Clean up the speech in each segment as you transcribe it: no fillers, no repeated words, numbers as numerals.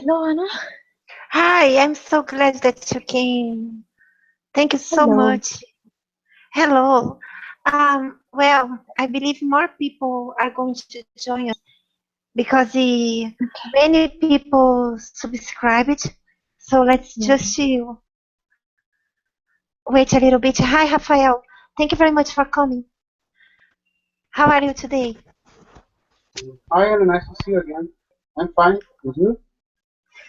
Hello, Anna. Hi, I'm so glad that you came. Thank you so Hello. much. Hello. Well, I believe more people are going to join us because many people subscribed. So let's Yeah. just wait a little bit. Hi, Rafael. Thank you very much for coming. How are you today? Hi, Anna. Nice to see you again. I'm fine. And you?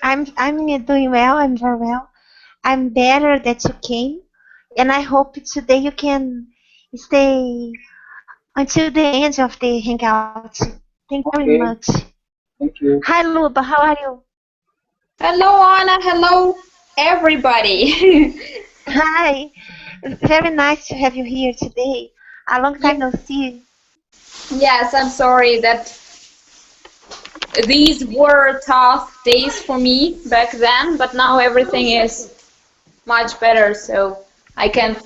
I'm doing well. I'm very well. I'm better that you came, and I hope today you can stay until the end of the hangout. Thank you very Okay. much. Thank you. Hi, Luba. How are you? Hello, Anna. Hello, everybody. Hi. Very nice to have you here today. A long time Ye- no see. yes, I'm sorry that these were tough days for me back then, but now everything is much better, so I can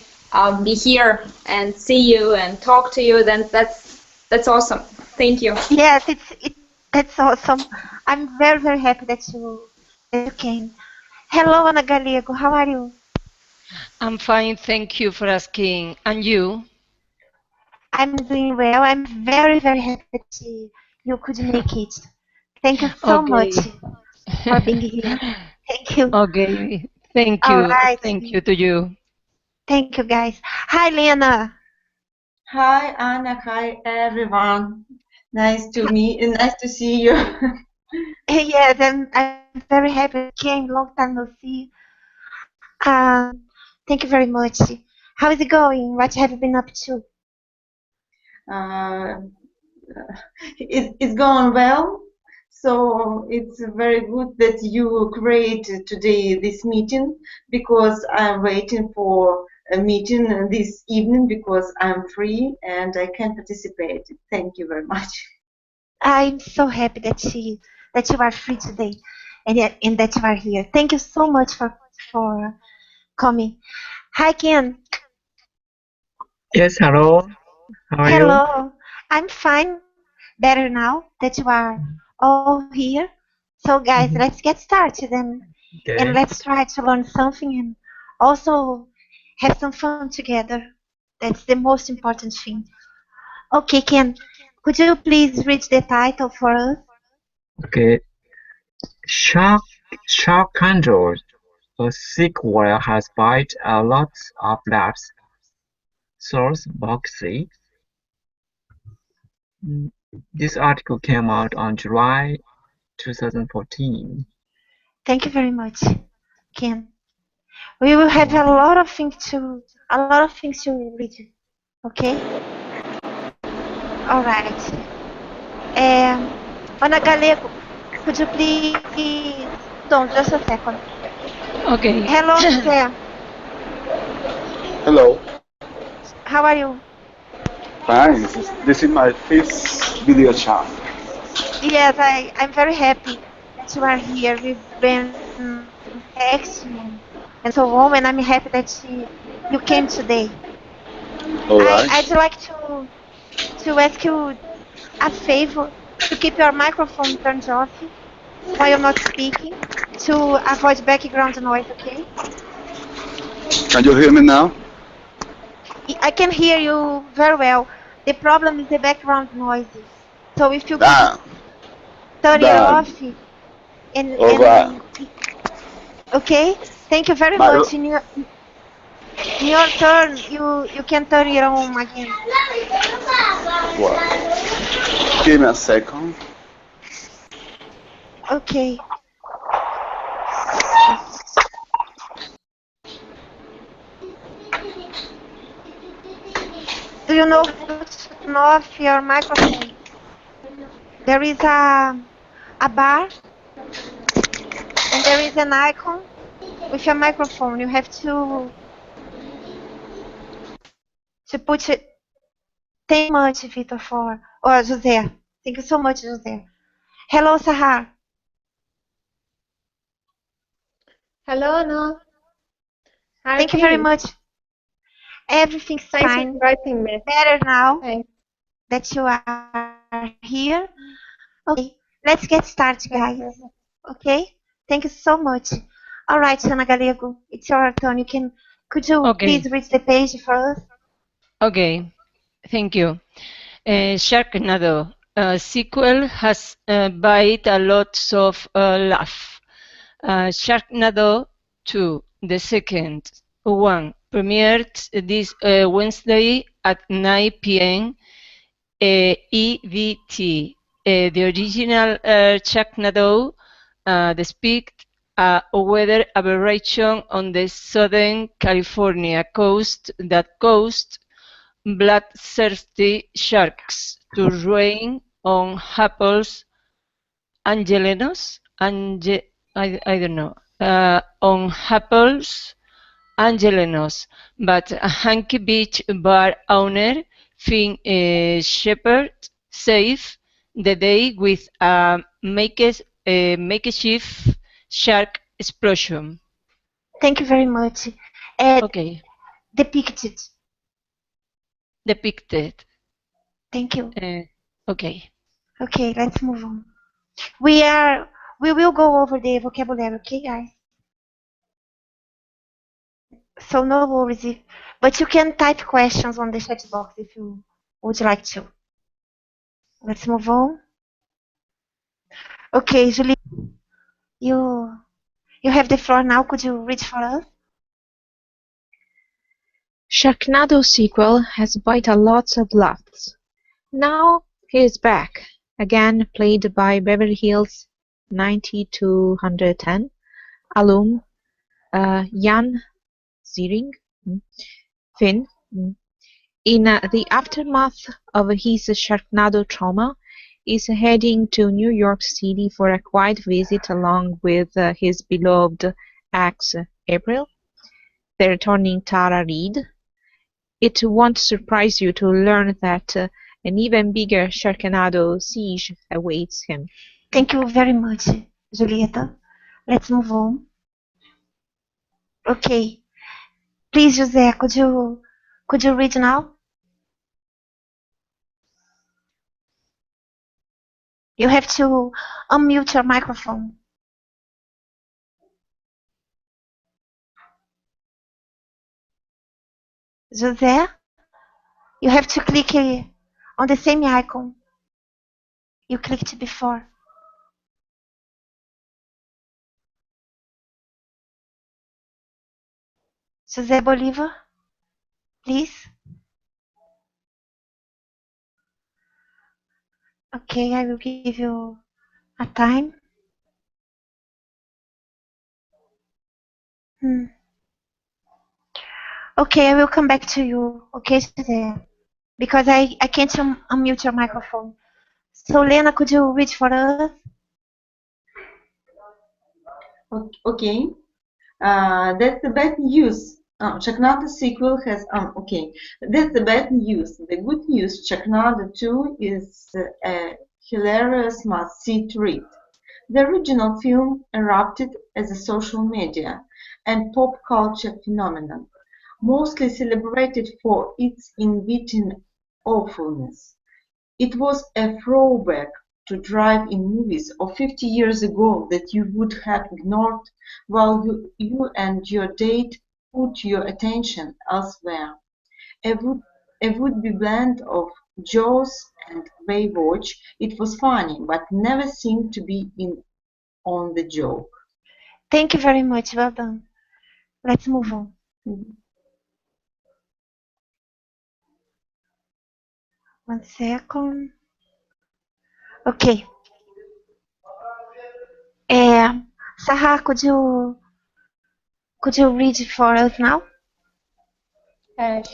be here and see you and talk to you. Then that's awesome. Thank you. Yes, that's awesome. I'm very happy that you came. Hello, Ana Galego. How are you? I'm fine, thank you for asking. And you? I'm doing well. I'm very happy that you could make it. Thank you so much Okay. for being here. Thank you. Okay, thank All you. right. Thank you to you. Thank you, guys. Hi, Lena. Hi Anna, hi everyone. Nice to see you. Yes, I'm very happy you came. Long time no see. Thank you very much. How is it going? What have you been up to? Uh, it's going well. So it's very good that you create today this meeting because I'm waiting for a meeting this evening because I'm free and I can participate. Thank you very much. I'm so happy that you are free today, and that you are here. Thank you so much for coming. Hi, Ken. Yes, hello. How are you? Hello. I'm fine. Better now that you are all here. So, guys, let's Mhm. get started and Okay. let's try to learn something and also have some fun together. That's the most important thing. Okay, Ken, could you please read the title for us? Okay. Shark Sharknado, a sequel has bite a lot of laughs. Source Voxy. Mm, This article came out on July 2014. Thank you very much, Ken. We will have Welcome. a lot of things to read. Okay? All right. Ana Galego, could you please hold on just a second? Okay. Hello, José. Hello. How are you? Fine. This is my first video chat. Yes, I'm very happy that you are here. We've been texting and so on, and I'm happy that you came today. All I'd right. like to ask you a favor to keep your microphone turned off while you're not speaking to avoid background noise, okay? Can you hear me now? I can hear you very well. The problem is the background noises. So if you could Ah, turn it that. off All right. and okay, thank you very My, much. In your turn, you can turn it on again. well, give me a second. Okay. Do you know how to turn off your microphone? There is a bar and there is an icon with your microphone. You have to put it. Thank you much, Vitor, for or José. Thank you so much, José. Hello, Sahar. Hello, Anna. How are you Thank you very feeling? much. Everything's Thanks for fine. inviting me. Better now Thanks. that you are here. Okay, let's get started, Thanks guys. very much. Okay? Thank you so much. All right, Sana Galego, it's your turn. Could you Okay, please read the page for us? okay, thank you. Sharknado sequel has bite a lot of laugh. Sharknado 2, the second one, premiered this Wednesday at 9 p.m. EVT. The original Sharknado depicts a weather aberration on the southern California coast that caused bloodthirsty sharks to rain on Apple's Angelenos, I don't know, on Apple's Angelenos, but a Hanky Beach bar owner, Finn Shepherd, saved the day with a makeshift shark explosion. Thank you very much. Okay, Depicted. depicted. Thank you. Okay. Okay, let's move on. We will go over the vocabulary, okay, guys? So no worries, but you can type questions on the chat box if you would like to. Let's move on. Okay, Julie, you have the floor now. Could you read for us? Sharknado sequel has bite a lot of laughs. Now he is back, again played by Beverly Hills 90210 alum Jan Ziering, Finn. In the aftermath of his Sharknado trauma, is heading to New York City for a quiet visit along with his beloved ex April, the returning Tara Reid. It won't surprise you to learn that an even bigger Sharknado siege awaits him. Thank you very much, Julieta. Let's move on. Okay. Please, José, could you read now? You have to unmute your microphone. José, you have to click on the same icon you clicked before. José Bolívar, please. Okay, I will give you a time. Okay, I will come back to you. Okay, José, because I can't unmute your microphone. So, Lena, could you read for us? Okay. That's the bad news. Sharknado sequel has okay. That's the bad news. The good news, Sharknado 2 is a hilarious must-see treat. The original film erupted as a social media and pop culture phenomenon, mostly celebrated for its inviting awfulness. It was a throwback to drive-in movies of 50 years ago that you would have ignored while you and your date put your attention elsewhere. A would-be blend of Jaws and Baywatch, it was funny, but never seemed to be in on the joke. Thank you very much. Well done. Let's move on. One second. Okay. Sahar, could you read for us now?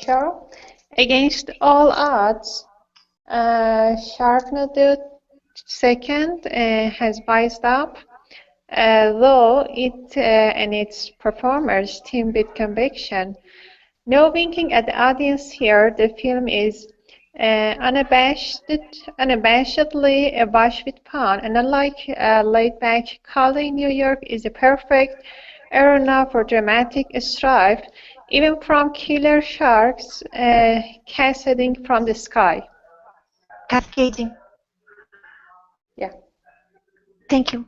Sure. Against all odds, Sharknado second has wised up, though it and its performers team with conviction. No winking at the audience here. The film is unabashedly awash with fun, and unlike laid-back Cali, New York is a perfect arena for dramatic strife, even from killer sharks cascading from the sky. Cascading. Yeah. Thank you.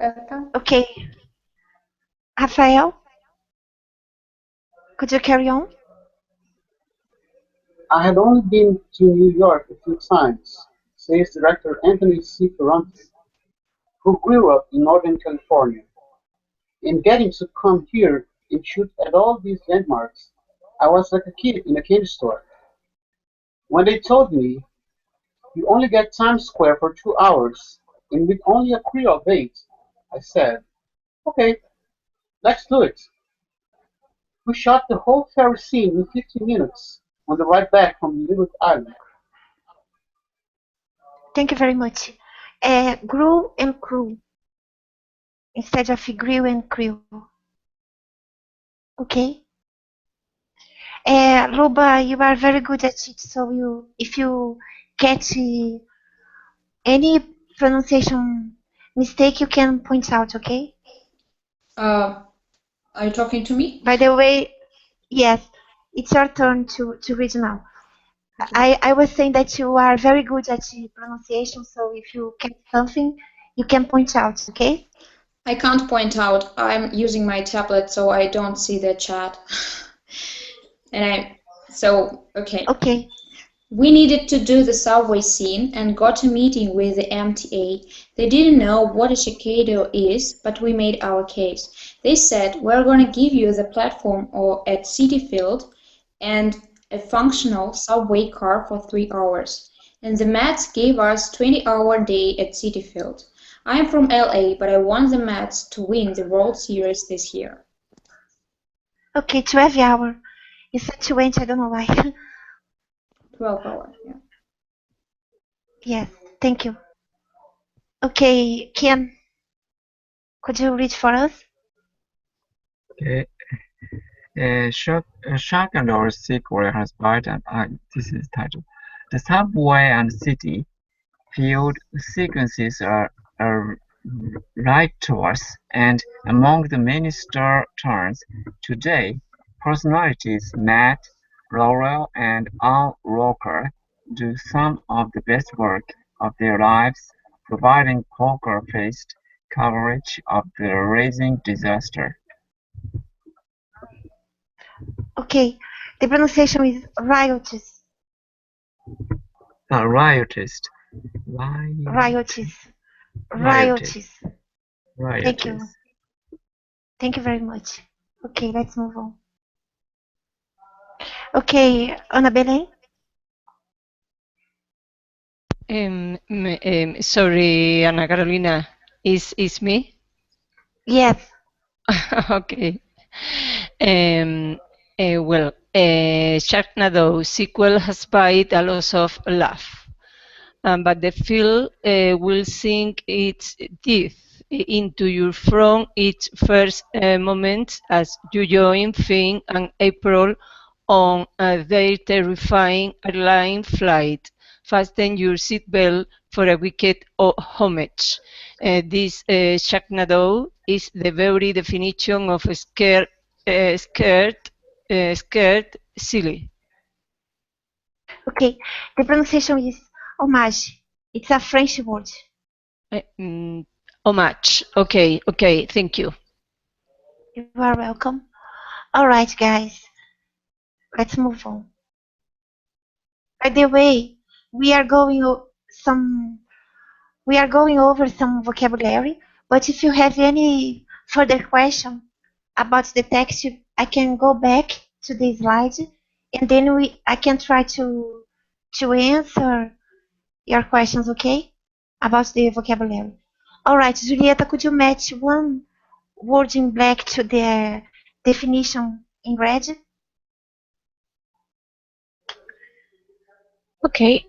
Okay, Rafael, could you carry on? I had only been to New York a few times, says director Anthony C. Ferrante, who grew up in Northern California. In getting to come here and shoot at all these landmarks, I was like a kid in a candy store. When they told me you only get Times Square for 2 hours and with only a Creole date, I said, okay, let's do it. We shot the whole ferry scene in 15 minutes on the ride back from Little Island. Thank you very much. Grew and crew instead of grew and crew. Okay. Luba, you are very good at it. So if you get any pronunciation mistake, you can point out. Okay. Are you talking to me? By the way, yes, it's your turn to read now. I was saying that you are very good at pronunciation. So if you get something, you can point out. Okay. I can't point out. I'm using my tablet, so I don't see the chat. Okay. Okay. We needed to do the subway scene and got a meeting with the MTA. They didn't know what a Sharknado is, but we made our case. They said, we're going to give you the platform at Citi Field and a functional subway car for 3 hours. And the Mets gave us 20-hour day at Citi Field. I'm from LA, but I want the Mets to win the World Series this year. Okay, 12 hour. You said 20, I don't know why. 12 hours, yeah. Yes, thank you. Okay, Ken, could you read for us? Okay. Sharknado sequel has bought this is title. The subway and city field sequences are righteous, and among the many star turns today, personalities Matt, Laurel, and Al Roker do some of the best work of their lives, providing poker-faced coverage of the rising disaster. Okay, the pronunciation is riotous. Riotous. Riotous. Riotous. Thank you. Thank you very much. Okay, let's move on. Okay, Ana Belén. Sorry, Ana Carolina, is me? Yes. Okay. Sharknado sequel has bite a lot of laugh, but the film will sink its teeth into you from its first moment as you join Finn and April on their terrifying airline flight. Fasten your seatbelt for a wicked homage. This Sharknado is the very definition of scared, silly. Okay, the pronunciation is homage. It's a French word. Homage. Okay, thank you. You are welcome. All right, guys, let's move on. By the way, we are going over some vocabulary, but if you have any further question about the text, I can go back to the slide, and then I can try to answer your questions, okay? About the vocabulary. All right, Julieta, could you match one word in black to the definition in red? Okay.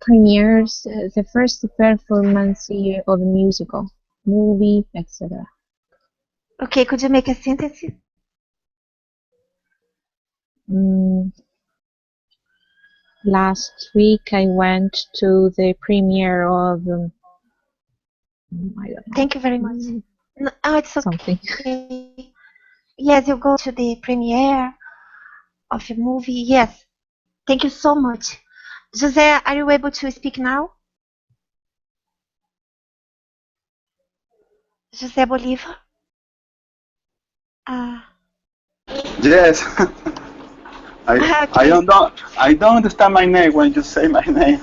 Premieres the first performance of a musical, movie, etc. Okay, could you make a sentence? Last week I went to the premiere of I don't know. Thank you very much. No, oh, it's okay. Something. Yes, you go to the premiere of a movie. Yes. Thank you so much. Jose, are you able to speak now? Jose Bolívar? Yes. Okay. I don't understand my name when you say my name.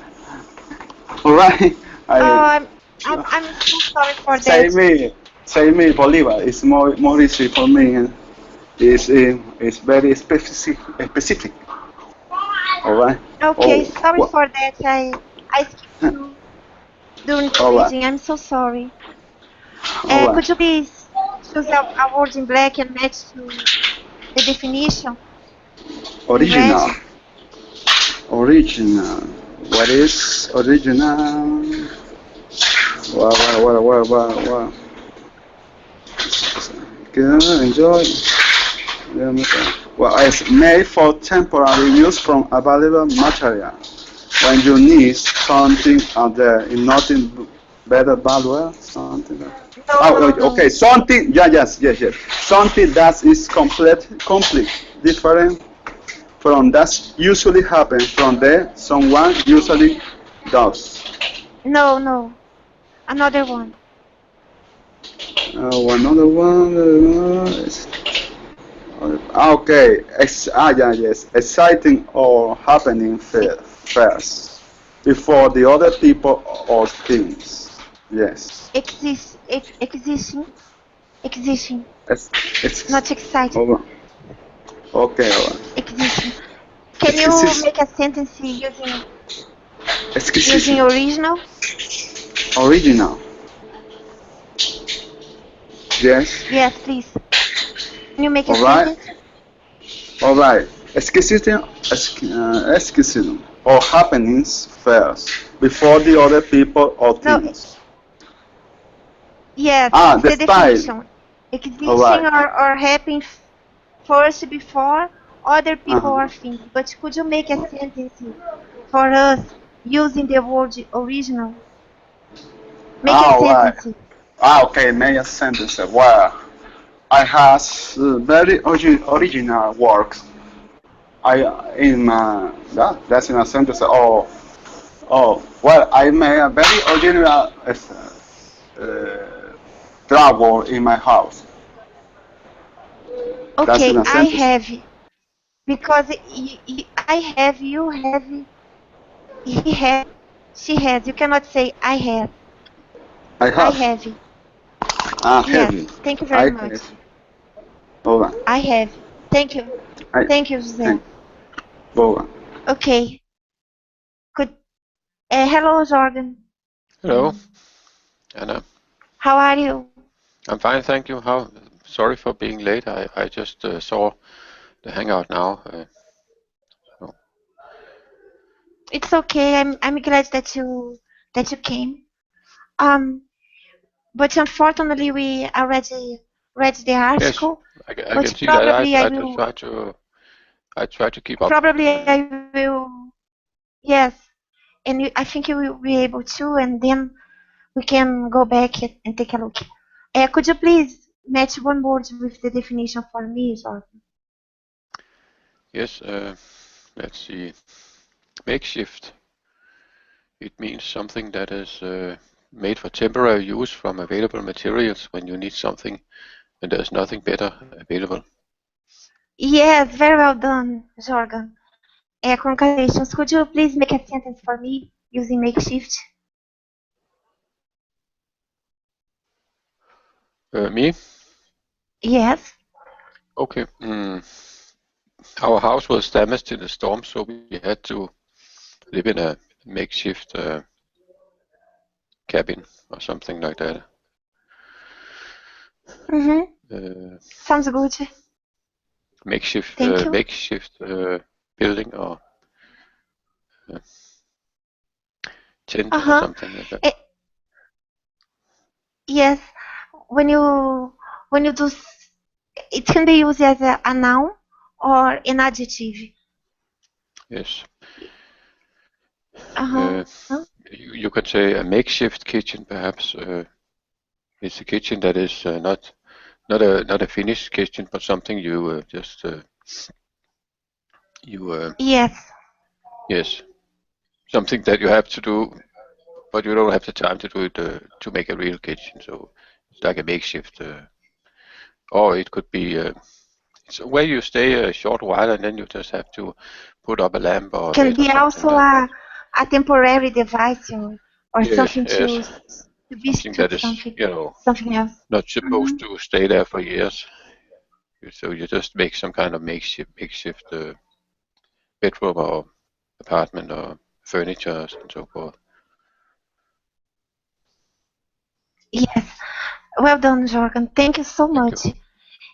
All right. Oh, I I'm so sorry for say that. me say me Bolivar. It's more easy for me. And it's very specific. All right. Okay, Oh. sorry What? for that. I skipped you during the All right. reading. I'm so sorry. All right. Could you please choose a word in black and match to the definition in red? Original. Original. What is original? Wow. Good, enjoy. Well, it's made for temporary use from available material. When you need something out there in nothing better value, something like No. okay, something, yes. Something that is complete, different from that usually happens from there, someone usually does. No. Another one. Another one. Okay. Yes. Exciting or happening first before the other people or things. Yes. Existing. It's, it's Not excited. over. Okay. All right. Existing. Can you Exquisite. make a sentence using Exquisite. original? Original. Yes. Yes, please. Can you make a All right. sentence? All right. Exquisite or happenings first before the other people or No. things. Yes, it's The the style. definition. All Existing right. or happening first before other people Uh-huh. or things. But could you make a sentence for us using the word original? Make a All right. sentence. Okay. Make a sentence. Well, I has very original works. I in my that's in a sentence. Well, I made a very original travel in my house. That's in Okay, a I sentence. have because I have, you have, he has, she has. You cannot say I have. I I have. have. Yes, Heavy. thank you very I much. have. Hold on. I have. Thank you. I Thank you, José. thank. Hold on. Okay. Good. Hello, Jordan. Hello, Anna. How are you? I'm fine, thank you. Sorry for being late. I just saw the hangout now. So, It's okay. I'm glad that you came. Um, but unfortunately we already read the yes, article. I can But see that. probably I I just will. I try to keep up. Probably I will. Yes, and I think you will be able to, and then we can go back and take a look. Could you please match one word with the definition for me, Jordan? Yes, let's see. Makeshift. It means something that is made for temporary use from available materials when you need something and there's nothing better available. Yes, very well done, Jordan. Congratulations. Could you please make a sentence for me using makeshift? Me? Yes. Okay. Our house was damaged in a storm, so we had to live in a makeshift cabin or something like that. Mm-hmm. Uh, Sounds good. makeshift Thank you. building or uh, tent or Uh-huh. something like that. Eh, yes. When you do, it can be used as a noun or an adjective. Yes. Uh-huh. You could say a makeshift kitchen, perhaps. It's a kitchen that is not a finished kitchen, but something you just you Yes. yes. something that you have to do, but you don't have the time to do it to make a real kitchen. So it's like a makeshift, or it could be it's where you stay a short while and then you just have to put up a lamp or a Can bed or be something also like that. a temporary device or Yes, something yes, to be something that stood is, something else. not Hmm. supposed to stay there for years. So you just make some kind of makeshift bedroom or apartment or furniture and so forth. Yes. Well done, Jorgen. Thank you so Thank you. much.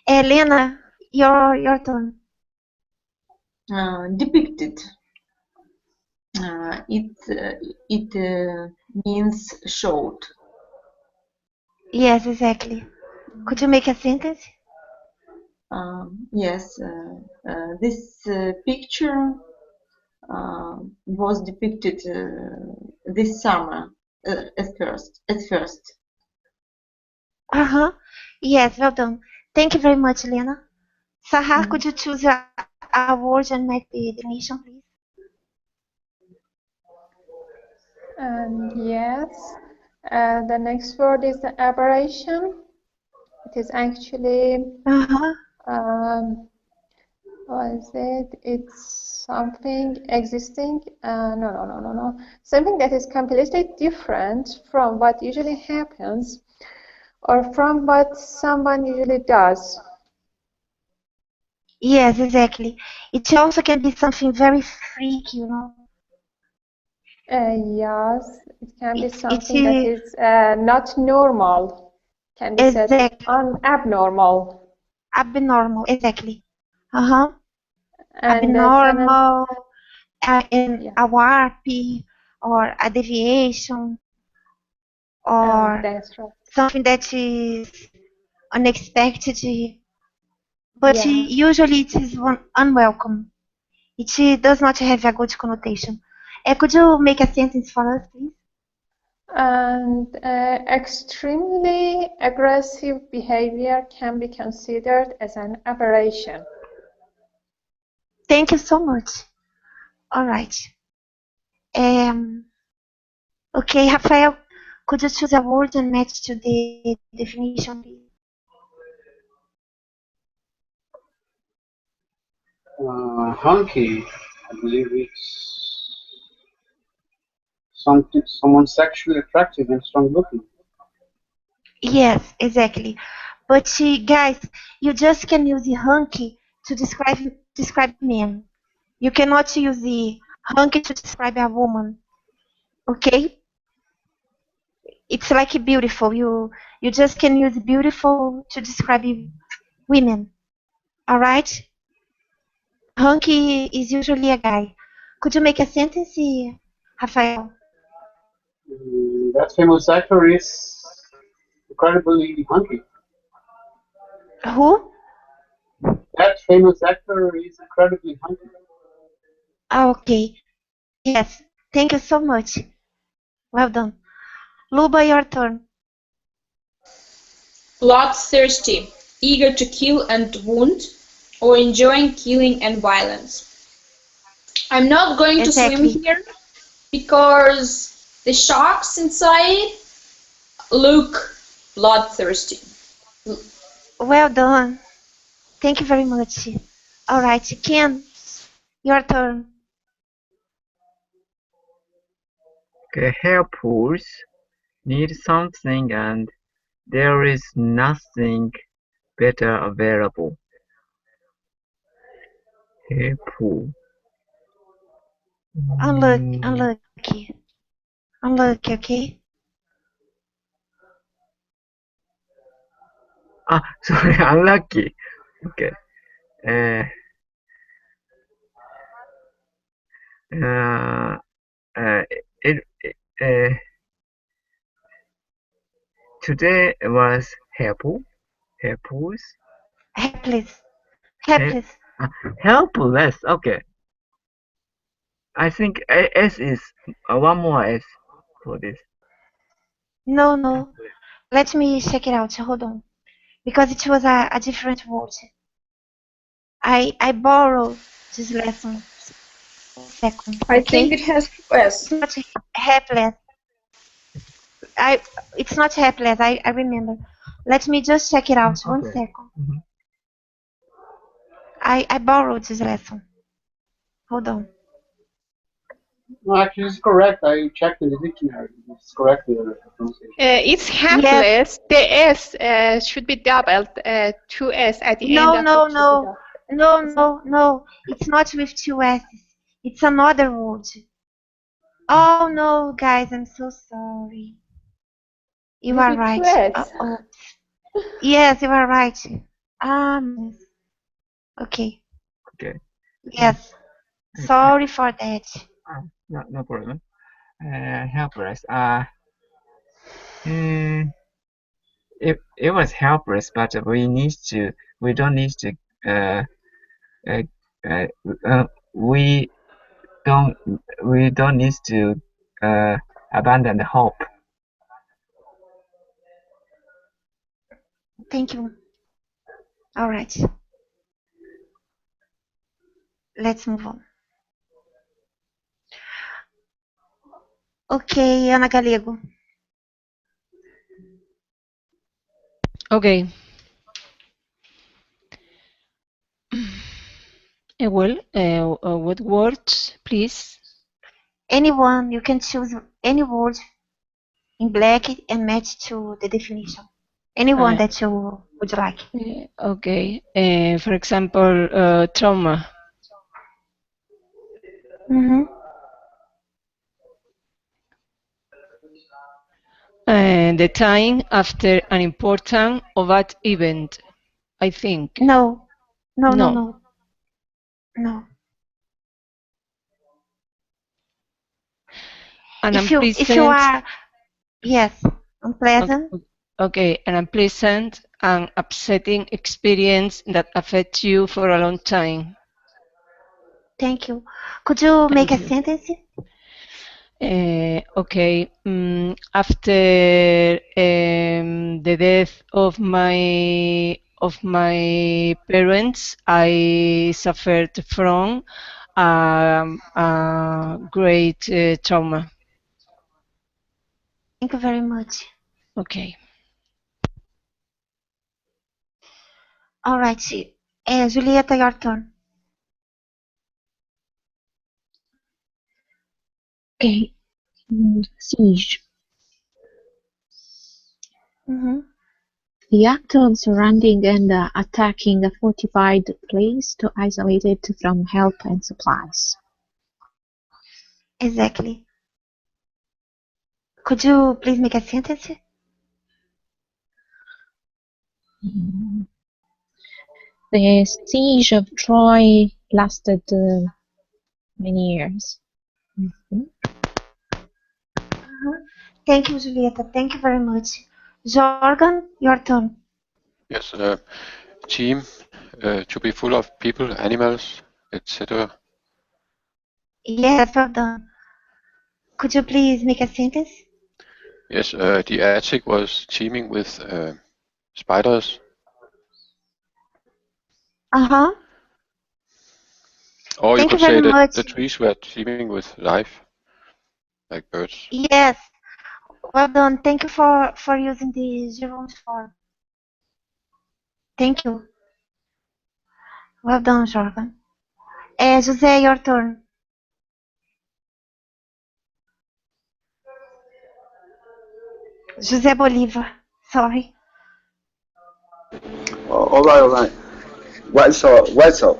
Elena, your turn. Depicted. It means showed. Yes, exactly. Could you make a sentence? Yes, this picture was depicted this summer at first. Uh-huh. Yes, well done. Thank you very much, Elena. Sahar, could you choose a word and make the definition, please? Yes. The next word is the aberration. It is actually, Uh-huh. what is it? It's something existing. No. Something that is completely different from what usually happens or from what someone usually does. Yes, exactly. It also can be something very freaky. Yes, it can be It's something that is not normal, can be said exactly abnormal. abnormal, exactly. Uh-huh. And the sentence, Abnormal, in yeah, a warpy or a deviation or that's right. something that is unexpected, but Yeah. usually it is unwelcome. It does not have a good connotation. Could you make a sentence for us, please? And extremely aggressive behavior can be considered as an aberration. Thank you so much. All right. Okay, Rafael, could you choose a word and match to the definition, please? Hunky, I believe it's something, someone sexually attractive and strong looking. Yes, exactly. But guys, you just can use the hunky to describe men. You cannot use the hunky to describe a woman. Okay? It's like beautiful. You just can use beautiful to describe women. All right? Hunky is usually a guy. Could you make a sentence, Rafael? That famous actor is incredibly hunky. Who? That famous actor is incredibly hunky. Okay. Yes. Thank you so much. Well done. Luba, your turn. Bloodthirsty, eager to kill and wound, or enjoying killing and violence. I'm not going to swim Exactly. here because the sharks inside look bloodthirsty. Well done. Thank you very much. All right, Ken, your turn. Okay, hair pools need something and there is nothing better available. Hair pool. Unlucky. Unlucky, okay? Sorry, unlucky. Okay. Uh, uh, uh, uh, today was helpful, Helpless. help, Helpless. helpless. Okay, I think S is one more S for this. No. Let me check it out. Hold on. Because it was a different word. I borrowed this lesson. second. I Okay? think it has S. Not helpless. It's not helpless. I remember. Let me just check it out. One Okay. second. Mhm. I borrowed this lesson. Hold on. No, actually, it's correct. I checked in the dictionary. It's correct, the pronunciation. It's helpless. The S should be doubled. Two S at the end No, of no, it should be no. doubled. No, no, no. It's not with two S's. It's another word. Oh no, guys, I'm so sorry. You are With two right. S. Uh-oh. Yes, you are right. Yes. Okay. Okay. Yes. Sorry for that. No problem. Helpless. It was helpless, but we don't need to uh, uh, we don't need to abandon the hope. Thank you. All right. Let's move on. Okay, Ana Galego. Okay. Well, what words, please? Anyone, you can choose any word in black and match to the definition. Anyone that you would like. Okay. For example, trauma. Mm-hmm. The time after an important or bad event, I think. No. No, no, No. no. No. An If you unpleasant. are, yes, unpleasant. Okay, an unpleasant and upsetting experience that affects you for a long time. Thank you. Could you make a sentence? Okay. After the death of my parents, I suffered from a great trauma. Thank you very much. Okay. All right. Julieta, your turn. Okay. Siege. Mm-hmm. The act of surrounding and attacking a fortified place to isolate it from help and supplies. Exactly. Could you please make a sentence? The siege of Troy lasted many years. Thank you, Julieta. Thank you very much. Jorgen, your turn. Yes, team, to be full of people, animals, etc. Yes, well done. Could you please make a sentence? Yes, the attic was teeming with spiders. Uh-huh. Or Thank you you could say very that much. the trees were teeming with life, like birds. Yes. Well done. Thank you for using the gerund form. Thank you. Well done, Jorgen. José, your turn. José Bolívar. Sorry. All right. What's up?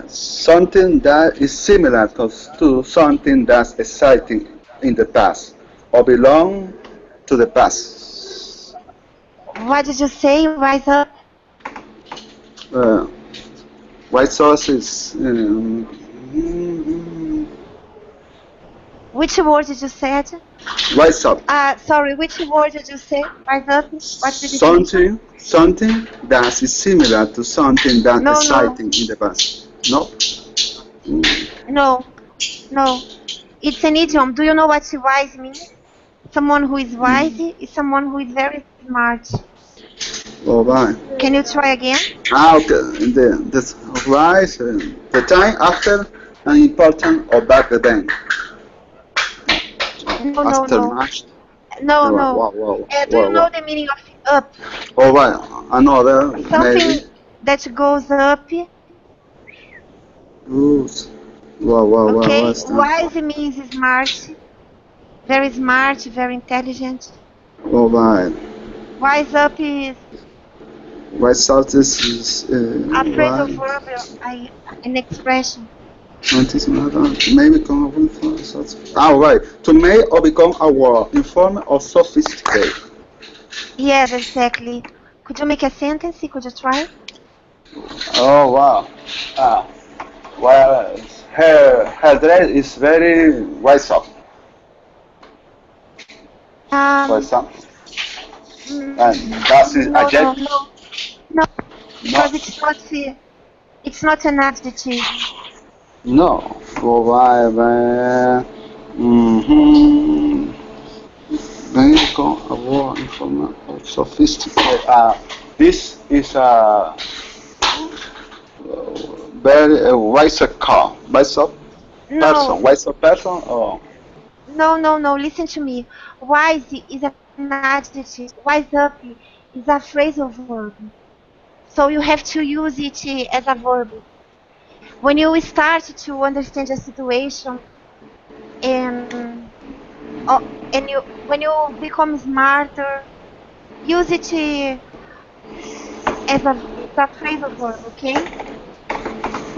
Something that is similar to something that's exciting in the past or belong to the past. What did you say? Rise up. Uh, white sauce is Which word did you say? white sauce. Sorry, which word did you say? Rise up. What's the definition? Something that is similar to something that's No, exciting in the past. No? no. It's an idiom. Do you know what wise means? Someone who is wise is someone who is very smart. All right. Can you try again? Okay. The time after unimportant or back then? No, no, After no. match? No, Wow, no. wow, wow, Do you wow, know wow. the meaning of up? Oh, wow. Another, maybe. Something that goes up. Good. Wow, wow, wow, Okay. what's that? Wise means smart, very intelligent. Oh, right. Wise up is White salt is a phrasal why? verb, an expression. Maybe come from salt. Ah, right. To make or become aware, informed or sophisticated. Yes, exactly. Could you make a sentence? Could you try? Oh, wow. Ah, well, her dress is very white soft, for Um, example. And that is no, no, adjective. no, no, No, because it's not an adjective. no. Oh, why? Mm-hmm. Medical award informal or sophisticated. This is a very wiser car, wiser person, No, wiser person. Or no, no, no. Listen to me. Wise is an adjective. Wise up is a phrasal verb. So you have to use it as a verb. When you start to understand a situation and when you become smarter, use it it's a phrasal verb, okay?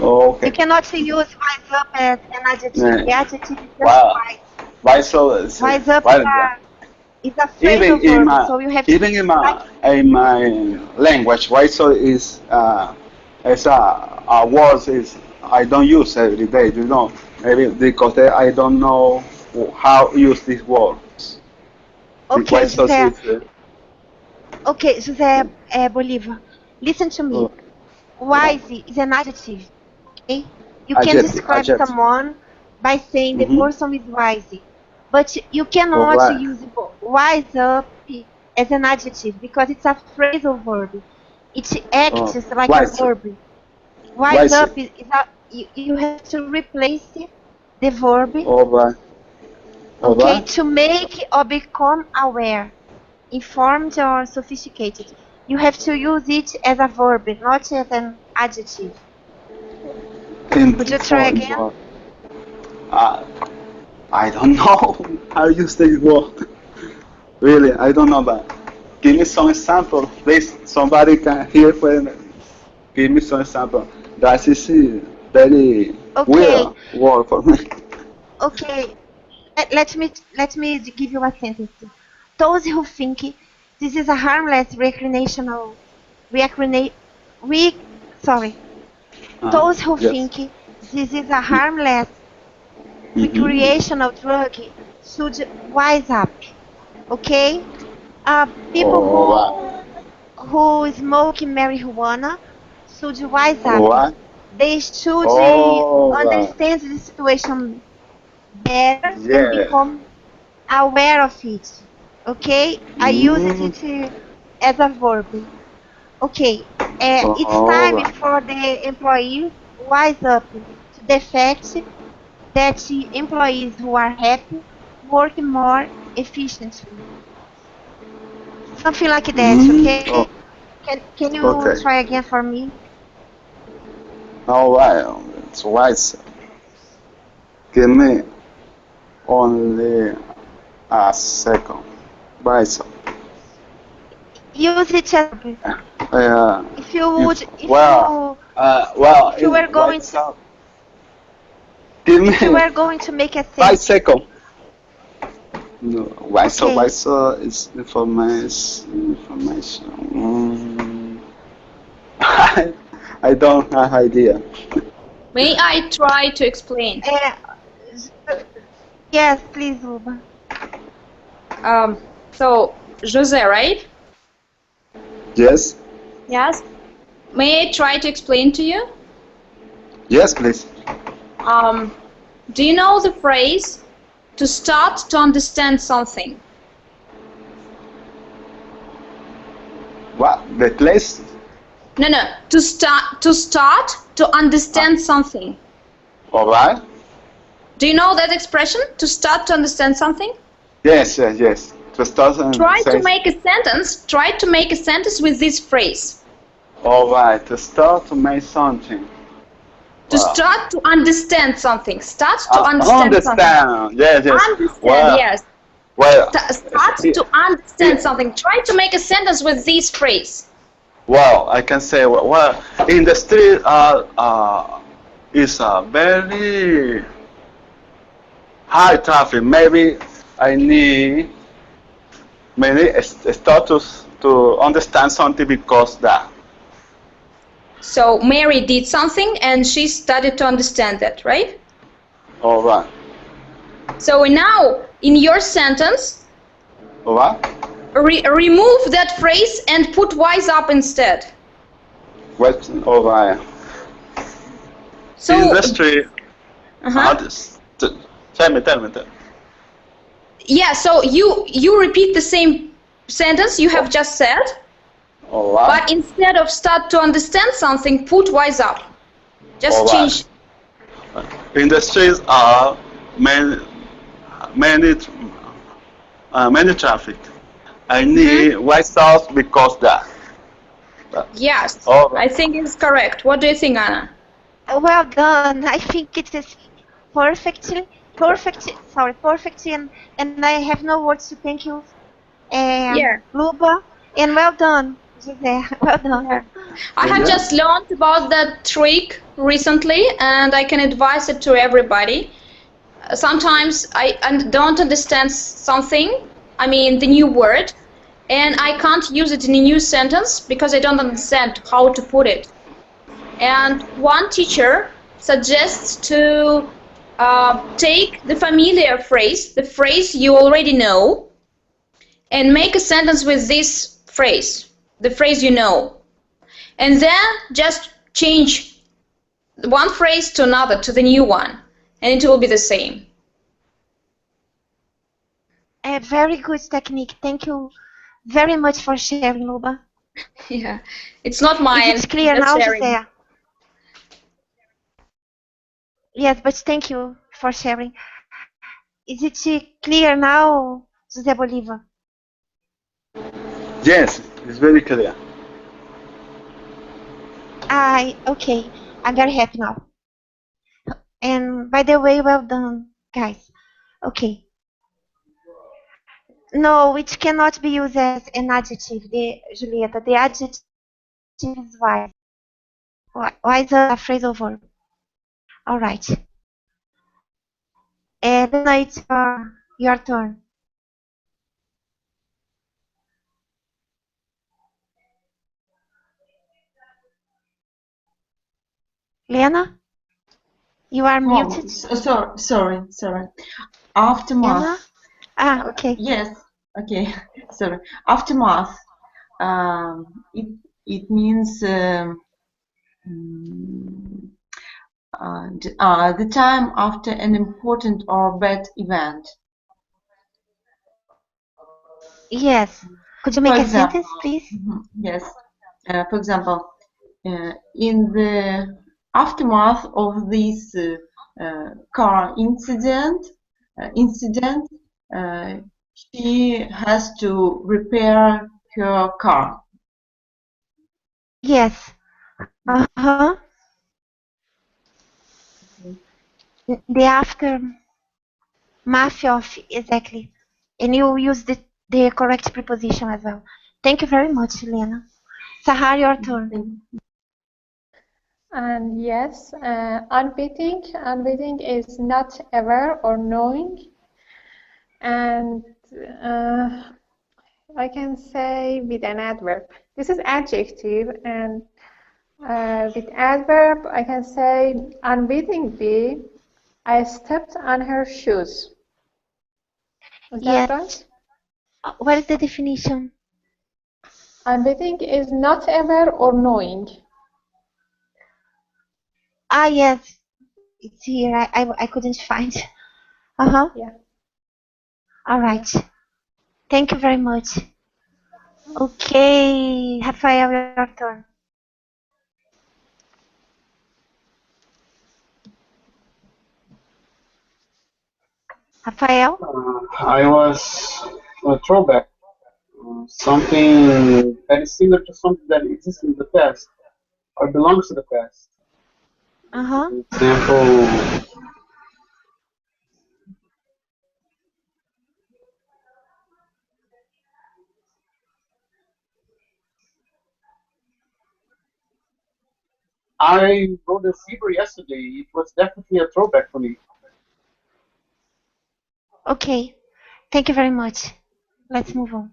You okay. cannot use wise up as an adjective. The Yeah. adjective is just Wow. wise. Wiser is Wise up well, is a even phrasal in verb, my so you have to even use it like in my language, wiser is a word is I don't use every day. You know, maybe because I don't know how to use these words. okay, Wiser José. is Okay, José Bolívar. Listen to me. Wise is an adjective, okay? You can adjective, describe adjective. someone by saying the Mm-hmm. person is wise, but you All cannot right. use wise up as an adjective because it's a phrasal verb. It acts like a Wiser, verb. Wise wiser. up is you have to replace the verb, All right. All okay, right. to make or become aware, informed or sophisticated. You have to use it as a verb, not as an adjective. Could you try Inform. again? Uh, I don't know how you use this word. Really, I don't know, but give me some example, please. Somebody can hear when give me some example. That is a very Okay, weird word for me. okay. Let me give you a sentence. Those who think this is a harmless recreational re, sorry. Those who Yes. think this is a harmless Mm-hmm. recreational drug should wise up. Okay? People All right. who smoke marijuana should wise up. All right. They should All right. understand the situation better and Yeah. become aware of it. Okay? I use it Mm. as a verb. Okay. It's All time right. for the employees wise up to the fact that the employees who are happy work more efficiently. Something like that, Mm. okay? Oh, Can you okay. try again for me? All right. It's wise. Give me only a second. Wise. Use it as a verb. If you would, Well, if you in were going wise to, up. Give if you me were going to make a 5 sentence, seconds. No, okay. wise is information. Information. I don't have idea. May I try to explain? Uh, yes, please, Ruba. So, Jose, right? Yes. Yes. May I try to explain to you? Yes, please. Do you know the phrase to start to understand something? What the place? No, no. To start to understand something. All right. Do you know that expression? To start to understand something? Yes, yes, yes. To start and Try to say. make a sentence. Try to make a sentence with this phrase. All right. To start to make something. To Wow. start to understand something. Start to understand something. Understand. Yes, yes. Understand, Well, yes. well, Start to understand something. Try to make a sentence with this phrase. well, I can say, well, in the street is a very high traffic. Maybe I need many status to understand something because that. So Mary did something and she started to understand that, right? All right. So now, in your sentence, All right. remove that phrase and put wise up instead. Well, all right. So, industry. Tell me. Yeah, so you repeat the same sentence you have just said, All right. but instead of start to understand something, put wise up. Just All right. change. Industries are many traffic. I need white sauce because that. Yes, All right. I think it's correct. What do you think, Anna? Well done. I think it is perfect, and I have no words to thank you, Yeah. Luba, and well done, Jose. Well done. Yeah. I have just learned about that trick recently, and I can advise it to everybody. Sometimes I don't understand something, I mean the new word, and I can't use it in a new sentence because I don't understand how to put it. And one teacher suggests to take the familiar phrase, the phrase you already know, and make a sentence with this phrase, the phrase you know. And then just change one phrase to another, to the new one, and it will be the same. A very good technique. Thank you very much for sharing, Luba. Yeah, it's not mine. Is it clear now, Jose? Yes, but thank you for sharing. Is it clear now, Jose Bolivar? Yes, it's very clear. Okay. I'm very happy now. And by the way, well done, guys. Okay. No, it cannot be used as an adjective, Julieta. The adjective is wise. Wise a phrasal verb. All right. And then it's your turn. Lena? You are muted. Sorry. Aftermath. Lena? Okay. Yes. Okay. Sorry. Aftermath. It means the time after an important or bad event. Yes. Could you make a sentence, please? Yes. For example, in the aftermath of this car incident, she has to repair her car. Yes. Uh-huh. The aftermath of, exactly. And you use the correct preposition as well. Thank you very much, Lena. Sahar, your turn. And yes, unwitting is not aware or knowing. And I can say with an adverb. This is adjective, and with adverb, I can say unwittingly, I stepped on her shoes. Is that right? What is the definition? Unwitting is not aware or knowing. Yes. It's here. I couldn't find. Yeah. All right. Thank you very much. Okay, Rafael, your turn. Rafael? I was a throwback, something that is similar to something that exists in the past or belongs to the past. Uh-huh. For example, I rode a zebra yesterday. It was definitely a throwback for me. Okay. Thank you very much. Let's move on.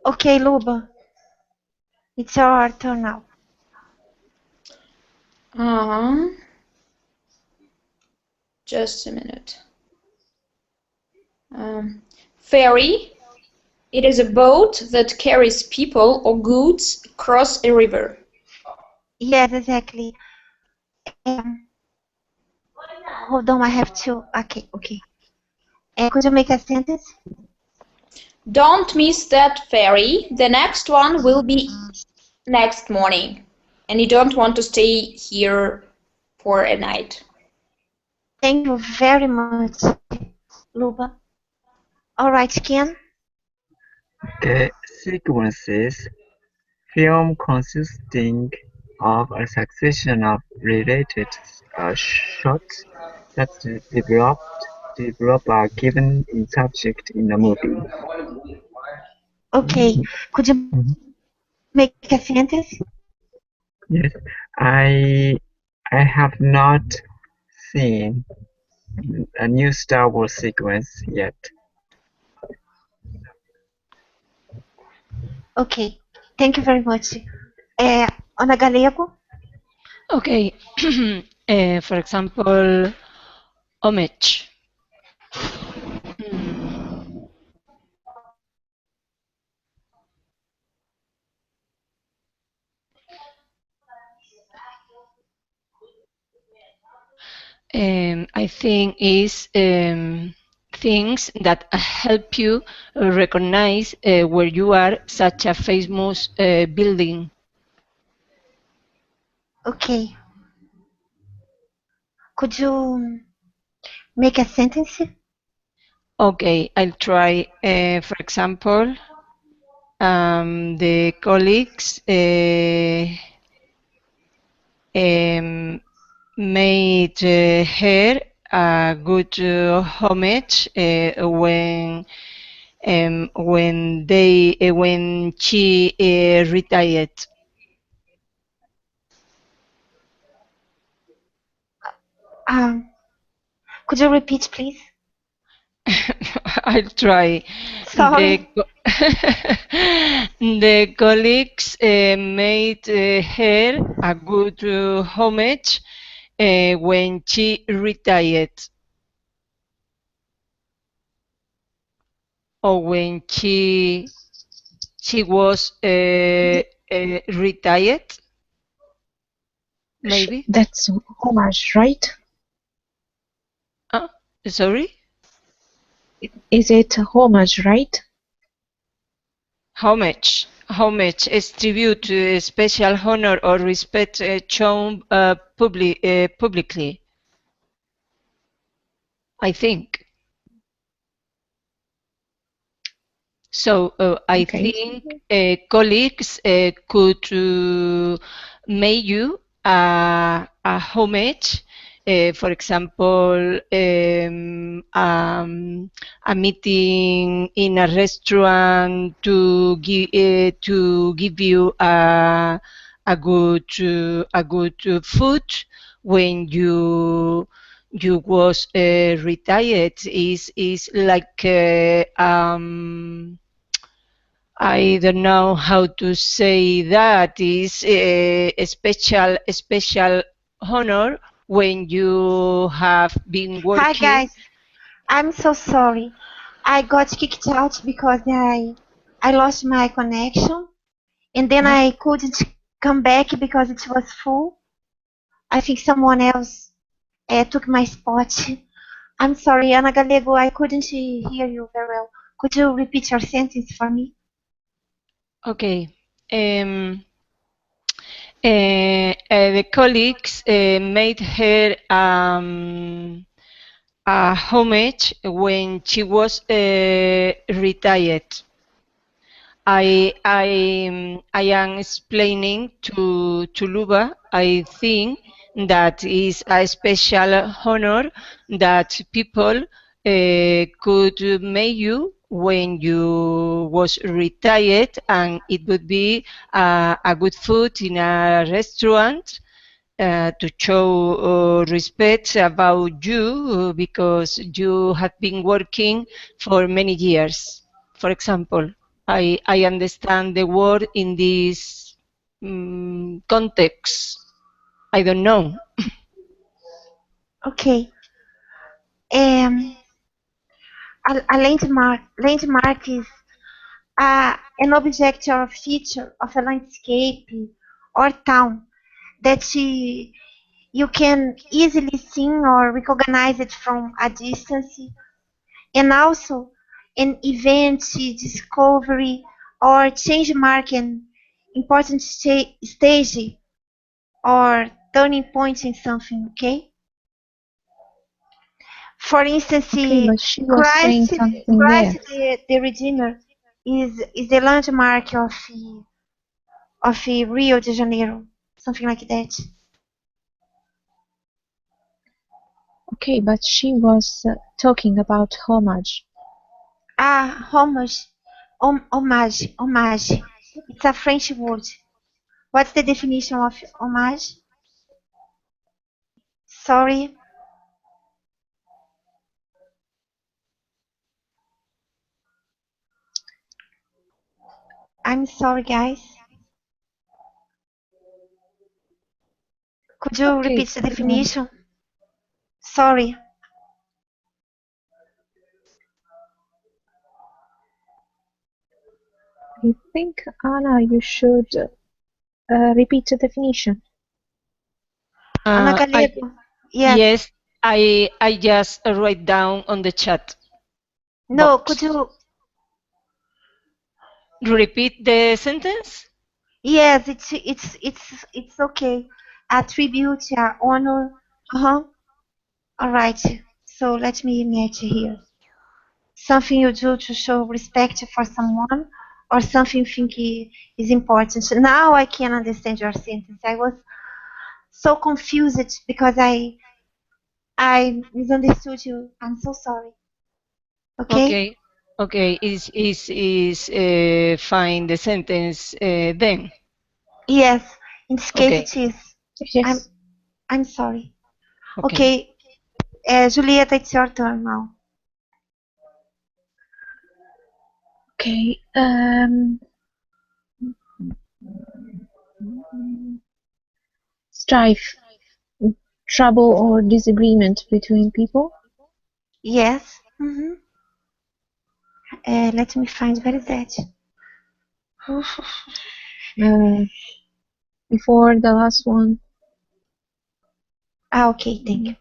Okay, Luba. It's your turn now. Just a minute. Ferry. It is a boat that carries people or goods across a river. Yes, exactly. Hold on, I have to. Okay. Could you make a sentence? Don't miss that ferry. The next one will be next morning. And you don't want to stay here for a night. Thank you very much, Luba. All right, Ken. The sequences film consisting of a succession of related shots that develop a given subject in a movie. Okay. Could you make a sentence? Yes, I have not seen a new Star Wars sequence yet. Okay. Thank you very much. Ana Galego? Okay. For example, homage. I think is things that help you recognize where you are, such a famous building. Okay. Could you make a sentence? Okay, I'll try. For example, the colleagues made her a good homage when she retired. Could you repeat, please? I'll try. Sorry. The colleagues made her a good homage when she retired, or when she was retired, maybe. That's homage, right? Sorry? Is it homage, right? Homage. Homage is tribute, special honor or respect shown publicly, I think. So I think colleagues could make you a homage. For example, a meeting in a restaurant to give you a good food when you was retired. Is like I don't know how to say that. Is a special honor when you have been Hi, working. guys. I'm so sorry. I got kicked out because I lost my connection, and then I couldn't come back because it was full. I think someone else took my spot. I'm sorry, Ana Galego, I couldn't hear you very well. Could you repeat your sentence for me? Okay. The colleagues made her a homage when she was retired. I am explaining to Luba. I think that is a special honor that people could make you when you was retired, and it would be a good food in a restaurant to show respect about you because you have been working for many years. For example, I understand the word in this context. I don't know. Okay. Um, a landmark is an object or feature of a landscape or town that you can easily see or recognize it from a distance, and also an event, discovery, or change mark, an important stage or turning point in something. Okay. For instance, Okay, but she was saying Christ, something Christ else. the Redeemer is the landmark of Rio de Janeiro, something like that. Okay, but she was talking about homage. Homage, homage. It's a French word. What's the definition of homage? Sorry, I'm sorry, guys. Could you Okay, repeat the definition? Sorry. I think, Anna, you should repeat the definition. Ana I, Galego. Yes. yes, I just write down on the chat No, box. could you? Repeat the sentence? Yes, it's okay. Attribute, honor. Uh-huh. All right. So let me match here. Something you do to show respect for someone, or something you think is important. So now I can understand your sentence. I was so confused because I misunderstood you. I'm so sorry. Okay? Okay. Okay. Is find the sentence then? Yes. In this case, Okay. it is. I'm Yes. I'm sorry. Okay. Okay. Julieta, it's your turn now. Okay. Strife, trouble or disagreement between people. Yes. Mm-hmm. Let me find where is that. Before the last one. Okay, thank you.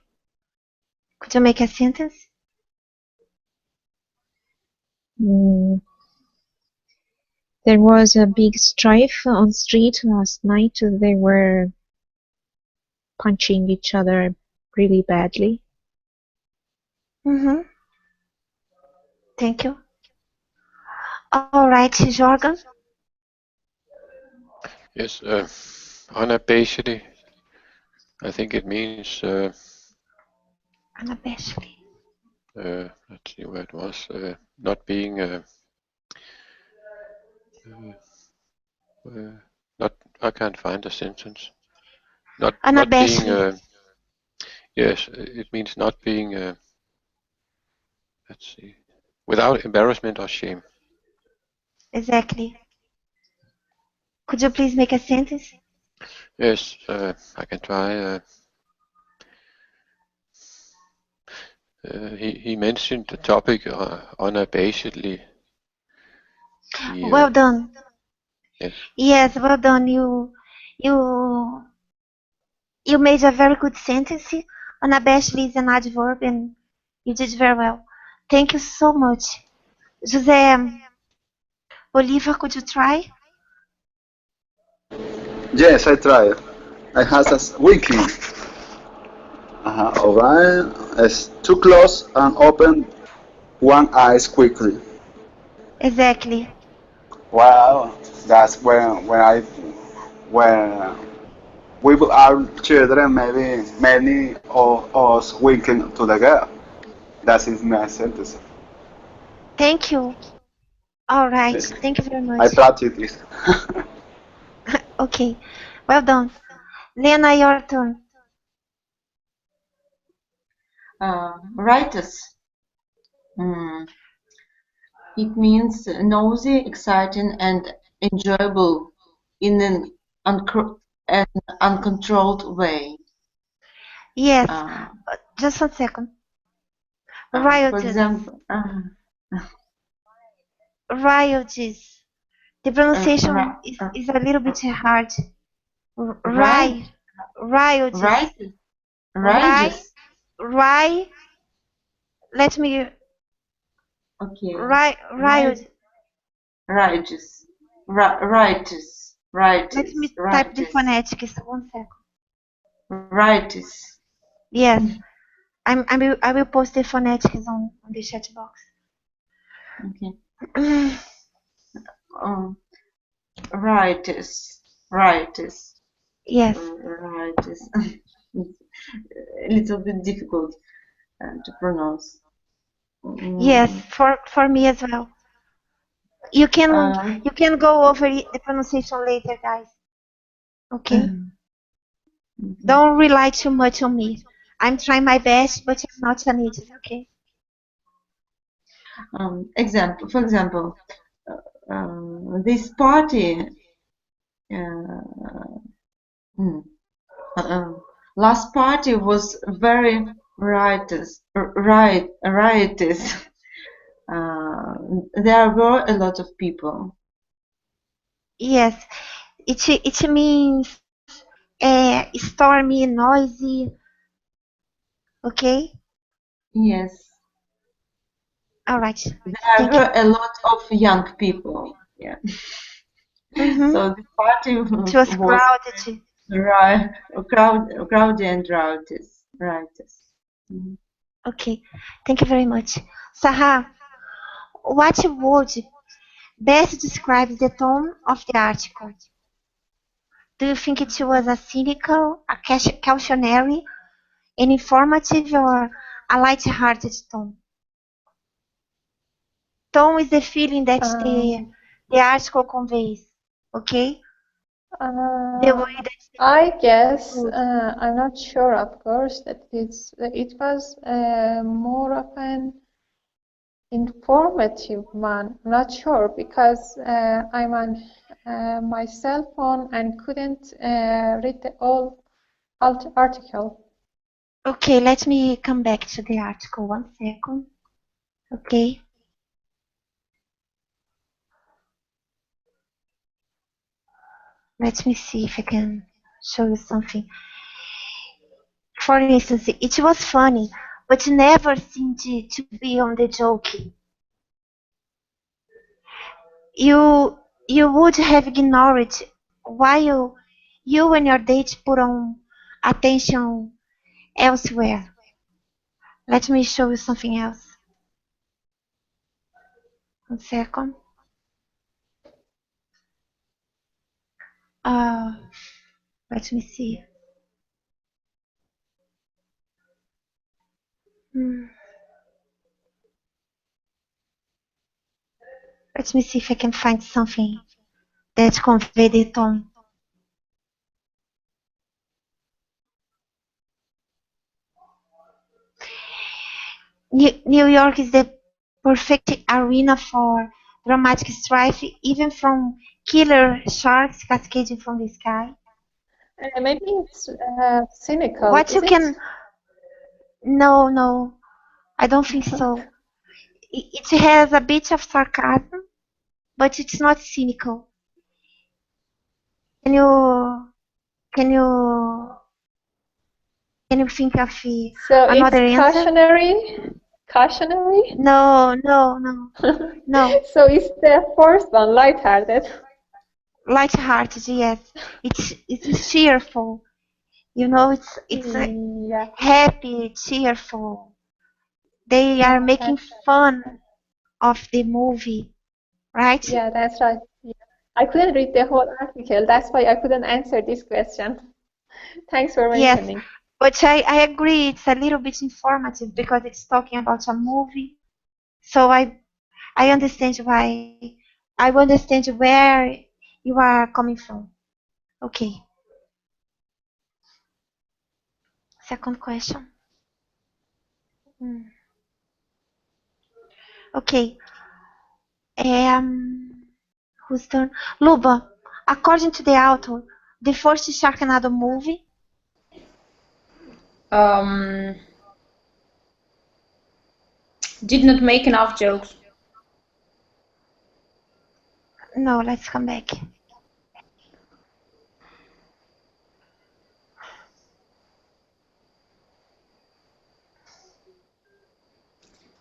Could you make a sentence? There was a big strife on street last night. They were punching each other really badly. Mm-hmm. Thank you. All right, Jorgen. Yes, unabashedly, I think it means, Unabashedly. let's see where it was, not being, not, I can't find the sentence. Not being, Unabashedly. yes, it means not being, let's see, without embarrassment or shame. Exactly. Could you please make a sentence? Yes, I can try. He mentioned the topic unabashedly. Well done. Yes. Yes, well done. You made a very good sentence. Unabashedly is an adverb, and you did very well. Thank you so much. José, Oliva, could you try? Yes, I tried. I had a winking. Alright. It's to close and open one eyes quickly. Exactly. Wow, that's when we are children, maybe many of us winking to the girl. That is my sentence. Thank you. All right. Yes. Thank you very I much. practice this. Okay. Well done. Lena, your turn. Writers. Mm, it means nosy, exciting, and enjoyable in an uncontrolled way. Yes. Uh, Just 1 second. for Royalties. example, Royalties. The pronunciation right, is a little bit hard. right, Ry. Royalties. right, Ry. righteous. Ry. Let me. Okay, right, Royalties. righteous, righteous, Let me righteous, type the righteous, phonetics. 1 second. righteous. Yes. I will post the phonetics on the chat box. Okay. Um, righteous, righteous, Yes. righteous. It's a little bit difficult to pronounce. Yes, Mm, for me as well. You can go over the pronunciation later, guys. Okay? Don't rely too much on me. I'm trying my best, but I'm not an idiot, okay? For example, this party. Hmm, last party was very riotous. There were a lot of people. Yes, it means stormy, noisy, okay? Yes, All right. there Thank you. were a lot of young people. Yeah. So the party It was was crowded. crowded and riotous. Riotous. Mhm. Okay. Thank you very much. Saha, what word best describes the tone of the article? Do you think it was a cynical, a cautionary, an informative, or a light-hearted tone? Tone is the feeling that the article conveys, okay? The way that I guess good. I'm not sure, of course, that it was more of an informative one. I'm not sure because I'm on my cell phone and couldn't read the whole article. Okay, let me come back to the article 1 second. Okay. Let me see if I can show you something. For instance, it was funny, but never seemed to be on the joke. You would have ignored it while you and your date put on attention elsewhere. Let me show you something else. 1 second. Let me see. Let me see if I can find something that convey the tone. New York is the perfect arena for dramatic strife, even from killer sharks cascading from the sky. Maybe it's cynical, What you is it? can... No, I don't think so. It has a bit of sarcasm, but it's not cynical. Can you can you can you think of So it's another answer? cautionary? Cautionary? No. So it's the first one, lighthearted. light-hearted. Yes, it's cheerful. You know, it's Yeah, happy, cheerful. They yeah, are making that's fun of the movie, right? yeah, that's right. Yeah. I couldn't read the whole article. That's why I couldn't answer this question. Thanks for Yes, mentioning. but I agree. It's a little bit informative because it's talking about a movie. So I understand why. I understand where you are coming from. Okay. Second question. Hmm. Okay. Um, whose turn? Luba. According to the author, the first Sharknado movie. Um, did not make enough jokes. No, let's come back.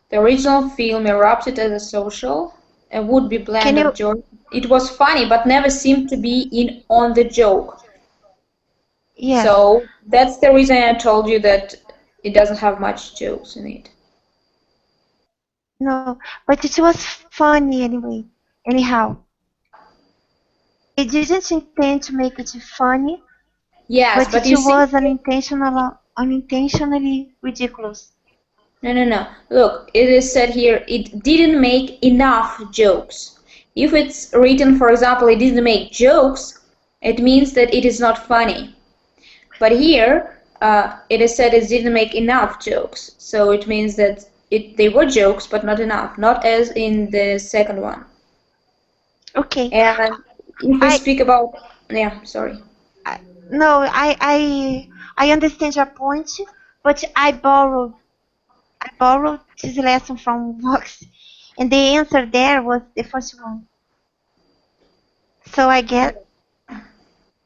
The original film erupted as a social, a would-be Can blend you? of joy. It was funny, but never seemed to be in on the joke. Yes. So that's the reason I told you that it doesn't have much jokes in it. No, but it was funny anyway. Anyhow, they didn't intend to make it funny, Yes, but but it you see, was unintentionally ridiculous. no. Look, it is said here it didn't make enough jokes. If it's written, for example, it didn't make jokes, it means that it is not funny. But here, it is said it didn't make enough jokes. So it means that they were jokes, but not enough. Not as in the second one. Okay. And if we I, speak about, yeah, sorry. I no, I understand your point, but I borrowed this lesson from Voxy, and the answer there was the first one. So I get.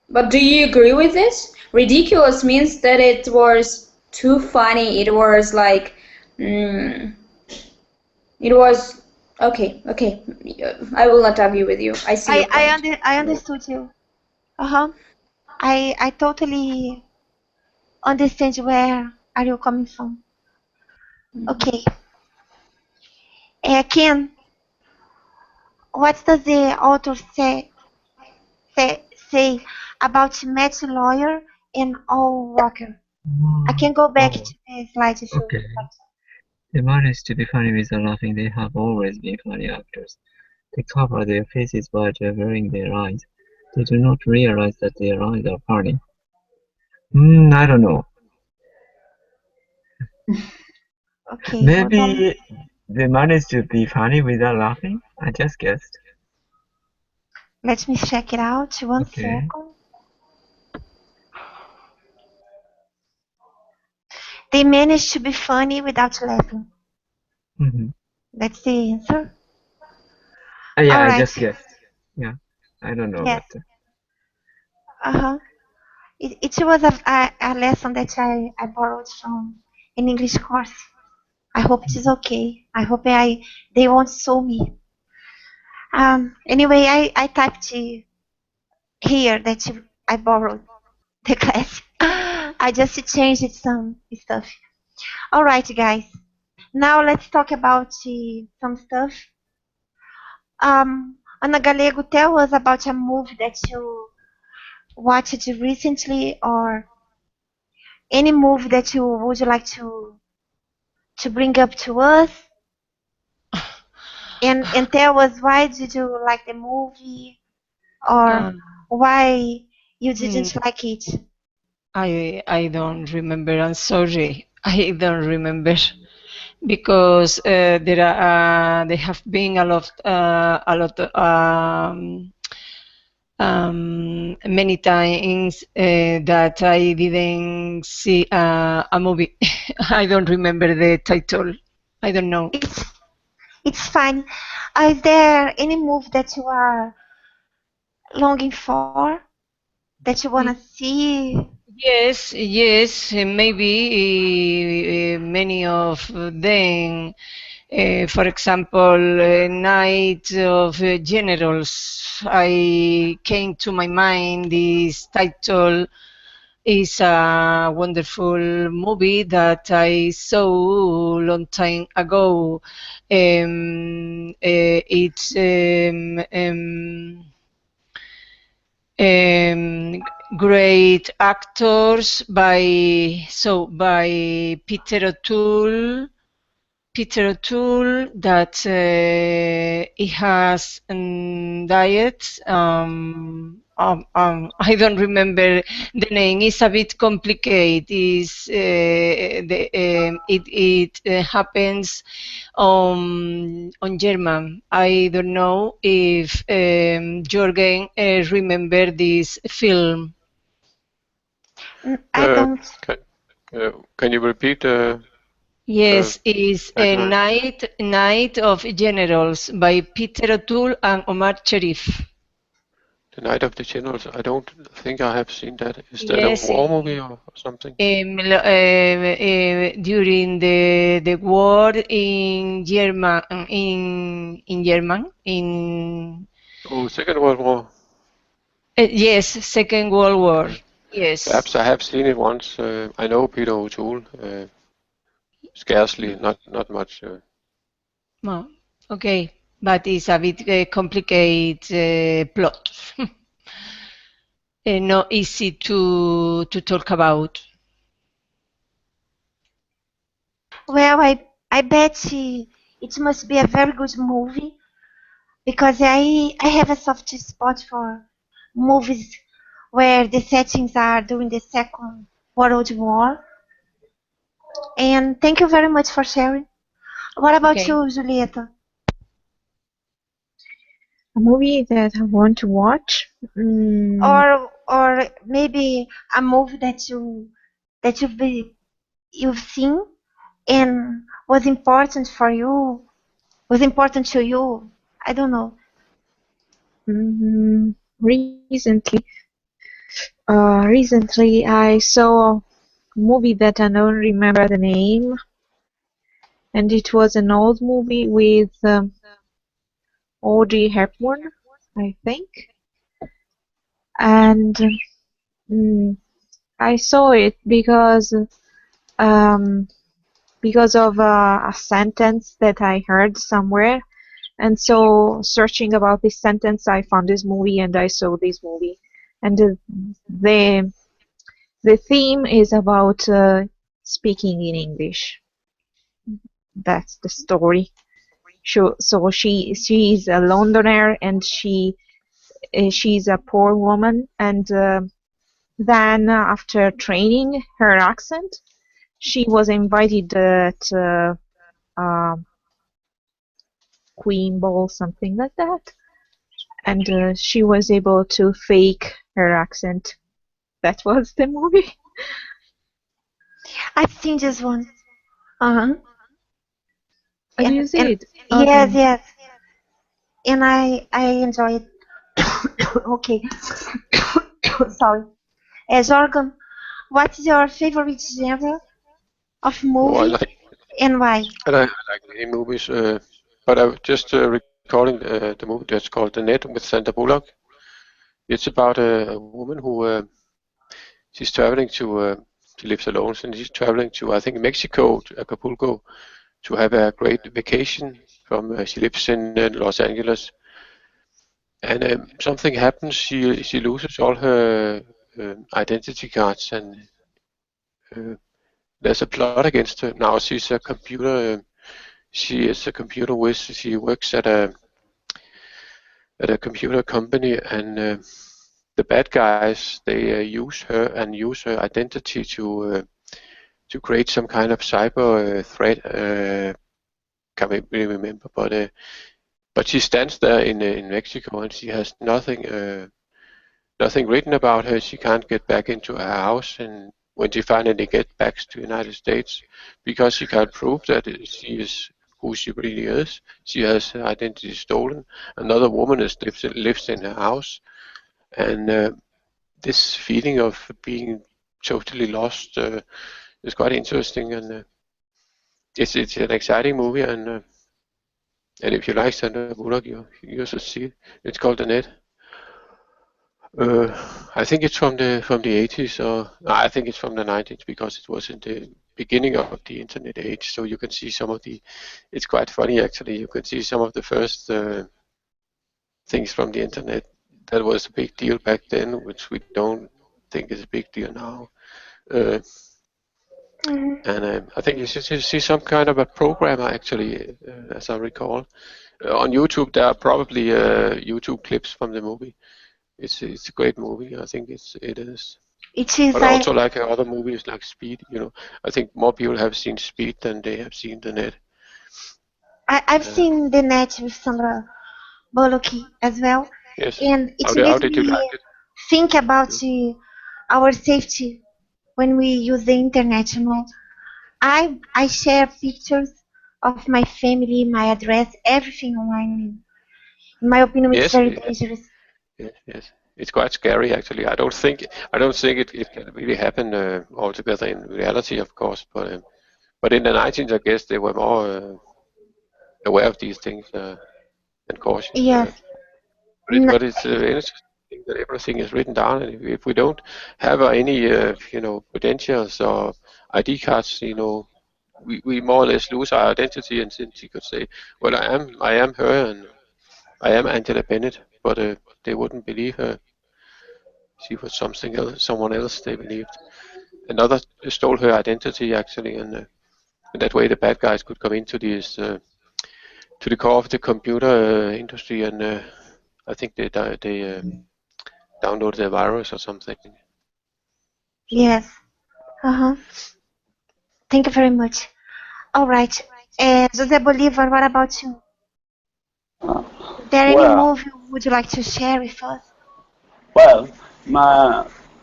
But do you agree with this? Ridiculous means that it was too funny. It was like, mm, it was okay. Okay, I will not argue with you. I see your point. I understood you. Uh-huh. I totally understand where are you coming from. Okay. Ken, what does the author say about Matt's lawyer and all Walker? I can go back to Oh, the slide if you okay. like. They manage to be funny without laughing. They have always been funny actors. They cover their faces by covering their eyes. They do not realize that their eyes are funny. I don't know. Okay, hold on. Maybe they managed to be funny without laughing? I just guessed. Let me check it out. One Okay. second. They managed to be funny without laughing. Mm-hmm. That's the answer. Yeah, All I right. just guessed. Yeah, I don't know, Yes. but Uh-huh. It was a lesson that I borrowed from an English course. I hope it is okay. I hope they won't sue me. Anyway, I typed here that I borrowed the class. I just changed some stuff. All right, guys. Now let's talk about some stuff. Ana Galego, tell us about a movie that you watched recently, or any movie that you would like to bring up to us, and tell us why did you like the movie, or Um, why you mm, didn't like it. I don't remember. I'm sorry. I don't remember because there have been many times that I didn't see a movie. I don't remember the title. I don't know. It's fine. Is there any movie that you are longing for, that you wanna see? Yes, maybe many of them. For example, Night of Generals. I came to my mind this title is a wonderful movie that I saw a long time ago. It's great actors by Peter O'Toole that he has diet. I don't remember the name. It's a bit complicated. It happens on German. I don't know if Jorgen remember this film. I don't. Can you repeat? Yes, it's a Tagline? Night of Generals by Peter O'Toole and Omar Sharif. The Night of the Generals. I don't think I have seen that. Is that a Yes, war movie or something? during the war in German Oh, Second World War. yes, Second World War. Okay. Yes. Perhaps I have seen it once. I know Peter O'Toole. Scarcely, not much. Oh, okay, but it's a bit complicated plot. Not easy to talk about. Well, I bet it must be a very good movie because I have a soft spot for movies where the settings are during the Second World War. And thank you very much for sharing. What about Okay. you, Julieta? A movie that I want to watch. Or maybe a movie that you've seen and was important for you, was important to you. I don't know. Recently, I saw a movie that I don't remember the name, and it was an old movie with Audrey Hepburn, I think, and I saw it because of a sentence that I heard somewhere, and so searching about this sentence, I found this movie and I saw this movie, and the theme is about speaking in English. That's the story. So she's a Londoner and she's a poor woman, and then after training her accent, she was invited at Queen Ball, something like that, and she was able to fake her accent. That was the movie. I've seen this one. Uh-huh. Do you see it? Yes, Okay. yes. And I enjoy it. Okay. Sorry. Jorgen, what's your favorite genre of Oh, movie and why? I like many movies, but I was just recording the movie that's called The Net with Sandra Bullock. It's about a woman who she's traveling to. She lives alone, and she's traveling to, I think, Mexico, to Acapulco, to have a great vacation. She lives in Los Angeles, and something happens. She loses all her identity cards, and there's a plot against her. Now she's a computer. She is a computer whiz. She works at a computer company, and the bad guys, they use her and use her identity to create some kind of cyber threat. Can't really remember, but she stands there in Mexico, and she has nothing written about her. She can't get back into her house, and when she finally gets back to the United States, because she can't prove that she is who she really is, she has her identity stolen. Another woman lives in her house, and this feeling of being totally lost is quite interesting, and it's an exciting movie, and And if you like Sandra Bullock, you should see it. It's called The Net. I think it's from the 80s, or I think it's from the 90s, because it was in the beginning of the internet age. So you can see some of the. It's quite funny actually. You can see some of the first things from the internet that was a big deal back then, which we don't think is a big deal now. And I think you should see some kind of a programmer actually, as I recall. On YouTube, there are probably YouTube clips from the movie. It's a great movie. I think it is. It is. But also like other movies like Speed, I think more people have seen Speed than they have seen The Net. I've seen The Net with Sandra Bullock as well, Yes. and it How made did you me like it? think about our safety when we use the internet. I share pictures of my family, my address, everything online. In my opinion, it's Yes. very dangerous. Yes. It's quite scary actually. I don't think it can really happen altogether in reality, of course. But in the 90s, I guess they were more aware of these things and cautious. Yes. But it's interesting that everything is written down, and if we don't have any credentials or ID cards, we more or less lose our identity. And since you could say, well, I am her, and I am Angela Bennett, but they wouldn't believe her. She was something else, someone else they believed. Another stole her identity actually, and that way the bad guys could come into this to the core of the computer industry, and I think they downloaded a virus or something. Yes. Thank you very much. All right. Jose Bolivar, what about you? Is there any movie would you like to share with us? Well,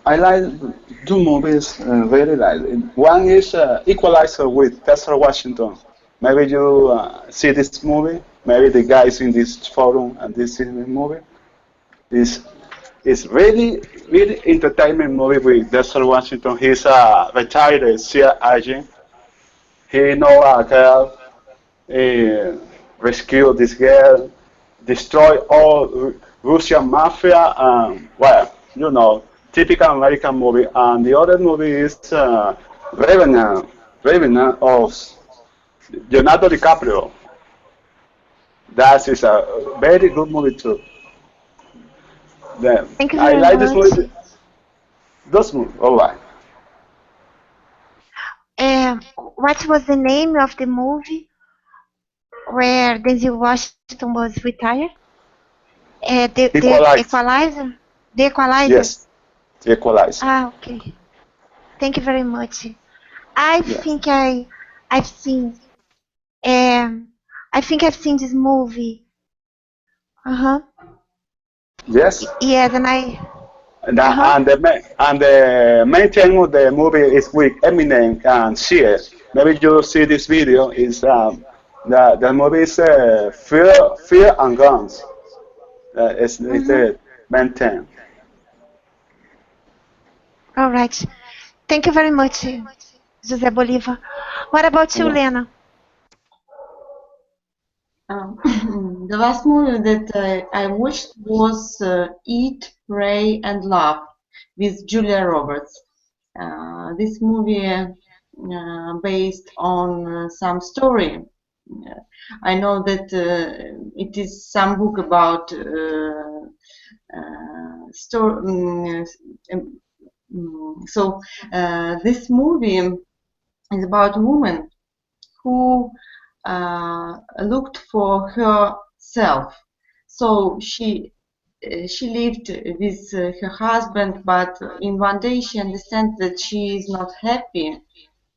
I like two movies very like. One is Equalizer with Tesla Washington. Maybe you see this movie. Maybe the guys in this forum and this movie. It's really entertainment movie with Denzel Washington. He's a retired CIA agent. He know a girl, rescue this girl, destroy all Russian mafia. Well, typical American movie. And the other movie is Revenant of Leonardo DiCaprio. That is a very good movie too. Thank you I very like much. this movie. Those movies, all right. What was the name of the movie where Denzel Washington was retired? The Equalizer. The Equalizer. Yes, The Equalizer. Okay. Thank you very much. I think I've seen. I think I've seen this movie. Yes. Yes, and I. And the main theme of the movie is with Eminem and Sia. Maybe you see this video. Is the movie is Fear and Guns. It's the main theme. All right. Thank you very much, Jose Bolivar. What about you, Lena? The last movie that I watched was Eat, Pray, and Love with Julia Roberts. This movie based on some story. I know that it is some book about so this movie is about a woman who looked for herself. So she lived with her husband, but in one day she understands that she is not happy,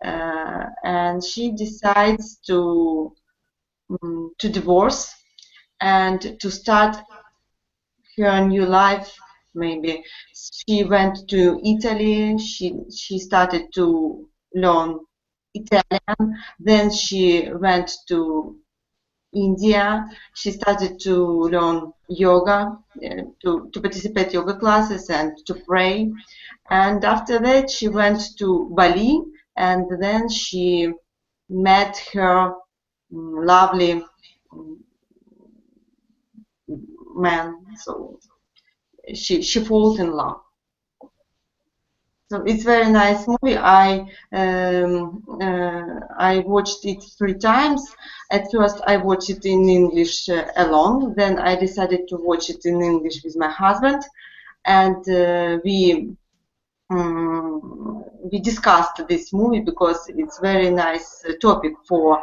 and she decides to divorce and to start her new life. Maybe she went to Italy. She started to learn Italian. Then she went to India. She started to learn yoga, to participate yoga classes and to pray. And after that, she went to Bali, and then she met her lovely man. So she falls in love. So it's very nice movie. I watched it 3 times. At first, I watched it in English alone. Then I decided to watch it in English with my husband, and we discussed this movie because it's very nice topic for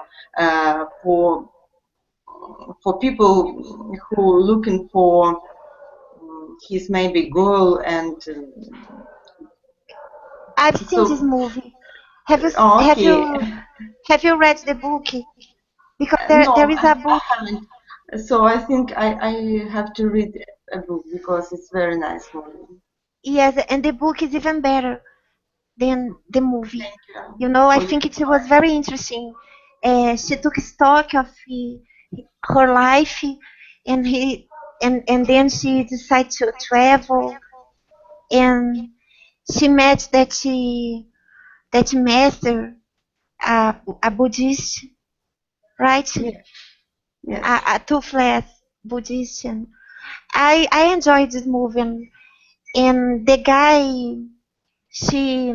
people who looking for his maybe goal and. I've seen this movie. Have you Okay. have you read the book? Because No, there is a book. I haven't. So I think I have to read a book because it's very nice movie. Yes, and the book is even better than the movie. Thank you. You know, I think it was very interesting. She took stock of her life, and and then she decided to travel, and she met that master, a Buddhist, right? Yeah. Yes. A toothless Buddhist. And I enjoyed this movie, and the guy she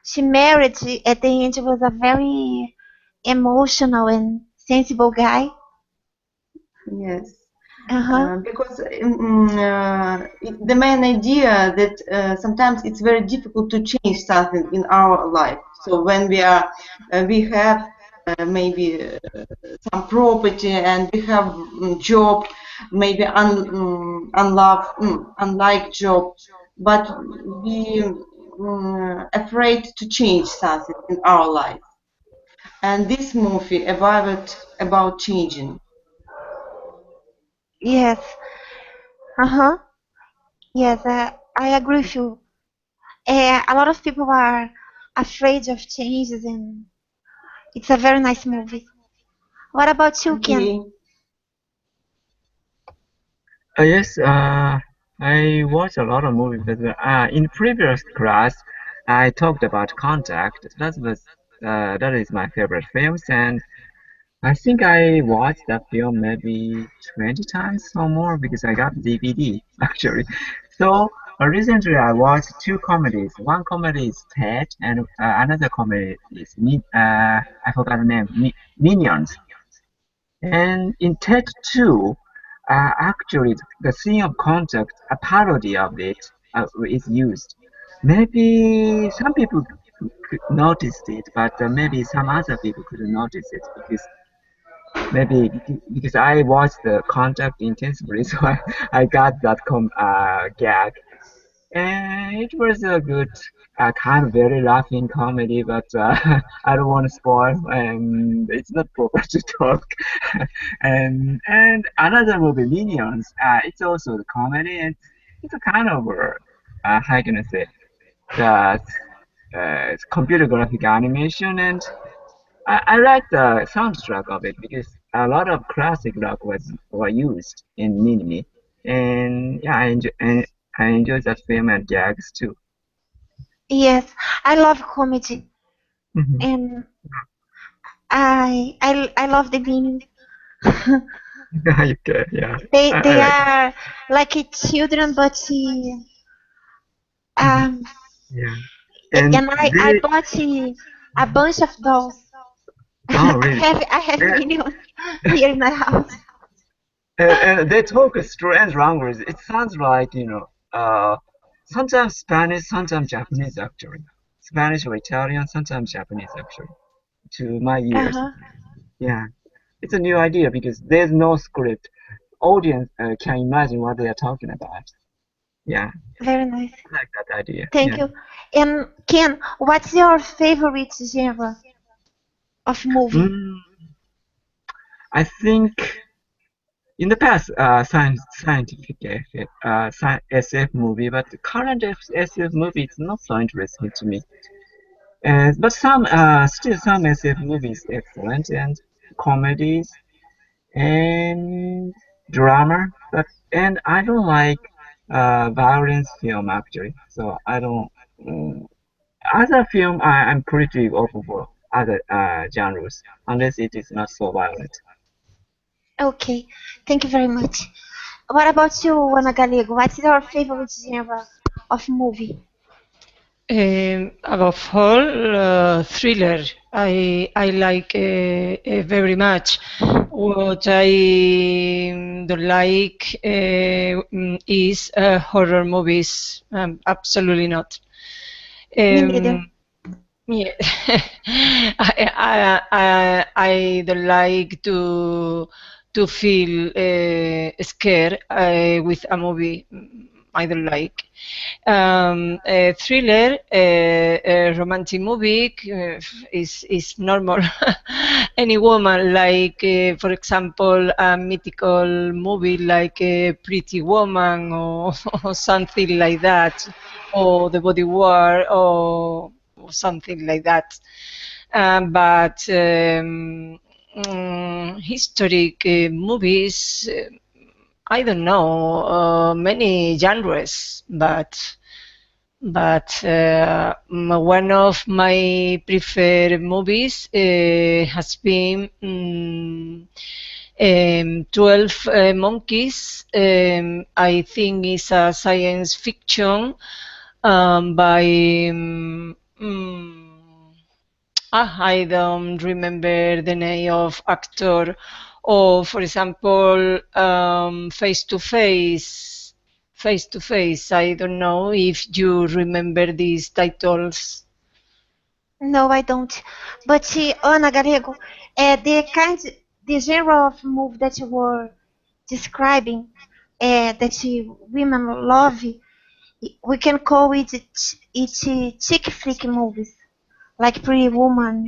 she married at the end was a very emotional and sensible guy. Yes. Uh-huh. Because the main idea that sometimes it's very difficult to change something in our life. So when we have maybe some property and we have job, maybe unlike job, but we afraid to change something in our life. And this movie about changing. Yes. Uh-huh. Yes, I agree with you. A lot of people are afraid of changes, and it's a very nice movie. What about you, Ken? Okay. Yes, I watch a lot of movies, but in previous class, I talked about Contact. That is my favorite films, and I think I watched that film maybe 20 times or more because I got DVD actually. So recently I watched two comedies. One comedy is Ted, and another comedy is I forgot the name, Minions. And in Ted 2, actually the scene of contact, a parody of it, is used. Maybe some people noticed it, but maybe some other people couldn't notice it because I watched the contact intensively, so I got that gag. And it was a good, kind of very laughing comedy, but I don't want to spoil, and it's not proper to talk. And another movie, Minions, it's also a comedy, and it's a kind of, how can I say, that it's computer graphic animation, and I like the soundtrack of it because a lot of classic rock were used in Minimi, and yeah, I enjoy that film and gags too. Yes, I love comedy, Mhm. and I love the meaning. Okay, yeah, I They like it. are like children, but Mhm. um, Yeah, and and I they, bought a bunch of dolls. oh really? I have Yeah, minions here in my house. and they talk a strange language. It sounds like sometimes Spanish, sometimes Japanese actually. Spanish or Italian, sometimes Japanese actually. To my ears, Uh-huh. yeah. It's a new idea because there's no script. Audience can imagine what they are talking about. Yeah, Very nice. I like that idea. Thank Yeah. you. And Ken, what's your favorite genre of movie? Mm, I think in the past, scientific SF movie, but the current SF movie is not so interesting to me. But still some SF movies excellent and comedies and drama, and I don't like violence film actually. So I don't. mm, Other film I'm pretty open for other genres unless it is not so violent. Okay, thank you very much. What about you, Ana Galego? What's your favorite genre of movie? Above all, thriller. I like very much. What I don't like is horror movies. Absolutely not. Me neither. Yeah. I don't like to feel scared with a movie. I don't like. A thriller, a romantic movie is normal. Any woman, like for example, a mythical movie like Pretty Woman or something like that, or The Body War, or something like that. But historic movies. I don't know many genres, but one of my preferred movies has been 12 Monkeys. I think it's a science fiction by I don't remember the name of actor. Or, for example, Face to Face. Face to Face. I don't know if you remember these titles. No, I don't. But see, Ana Galego, the genre of movie that you were describing, women love, we can call it chick flick movies, like Pretty Woman,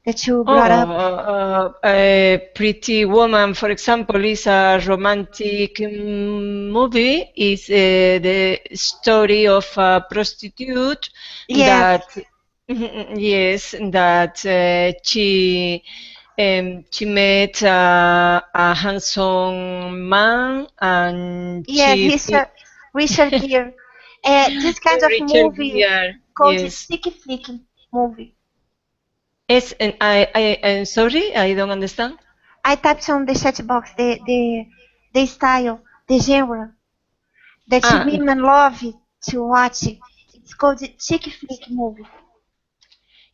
that you brought Oh, up. Pretty Woman, for example, is a romantic movie. It's the story of a prostitute Yes, that, yes, that she met a handsome man and yes, she he's a Richard Gere. This kind of Richard movie Gere, called yes. chick flick movie. Yes, and I'm sorry, I don't understand. I typed on the chat box the style, the genre that Ah, women love to watch. It's called chick flick movie.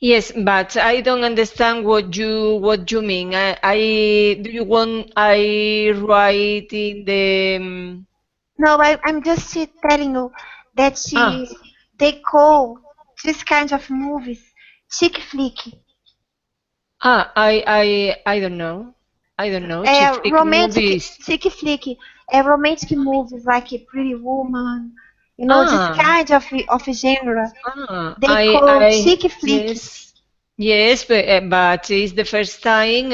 yes, but I don't understand what you mean. I do you want I write in the No, I'm just telling you that ah they call this kind of movies chick flick. I don't know. I don't know. Chick flick movies. Chick flick, romantic movies like a Pretty Woman. This Ah kind of genre. They call I chick flick. yes yes, but it's the first time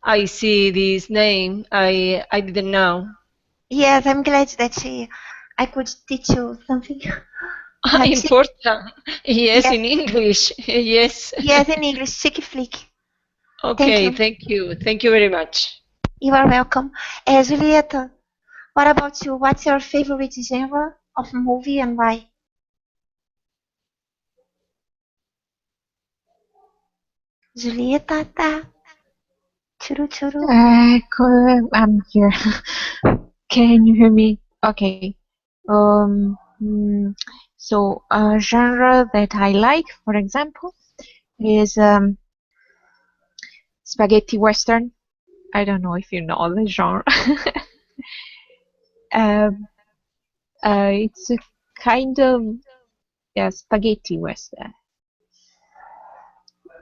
I see this name. I didn't know. Yes, I'm glad that I could teach you something. Chick, Important. Yes, yes, in English. Yes. yes, in English, chick flick. Thank Okay, you. thank you. Thank you very much. You are welcome. Julieta, what about you? What's your favorite genre of movie and why? Julieta, churu churu. I'm here. Can you hear me? Okay. Um, mm, so a genre that I like, for example, is spaghetti western. I don't know if you know the genre. um, it's a kind of spaghetti western.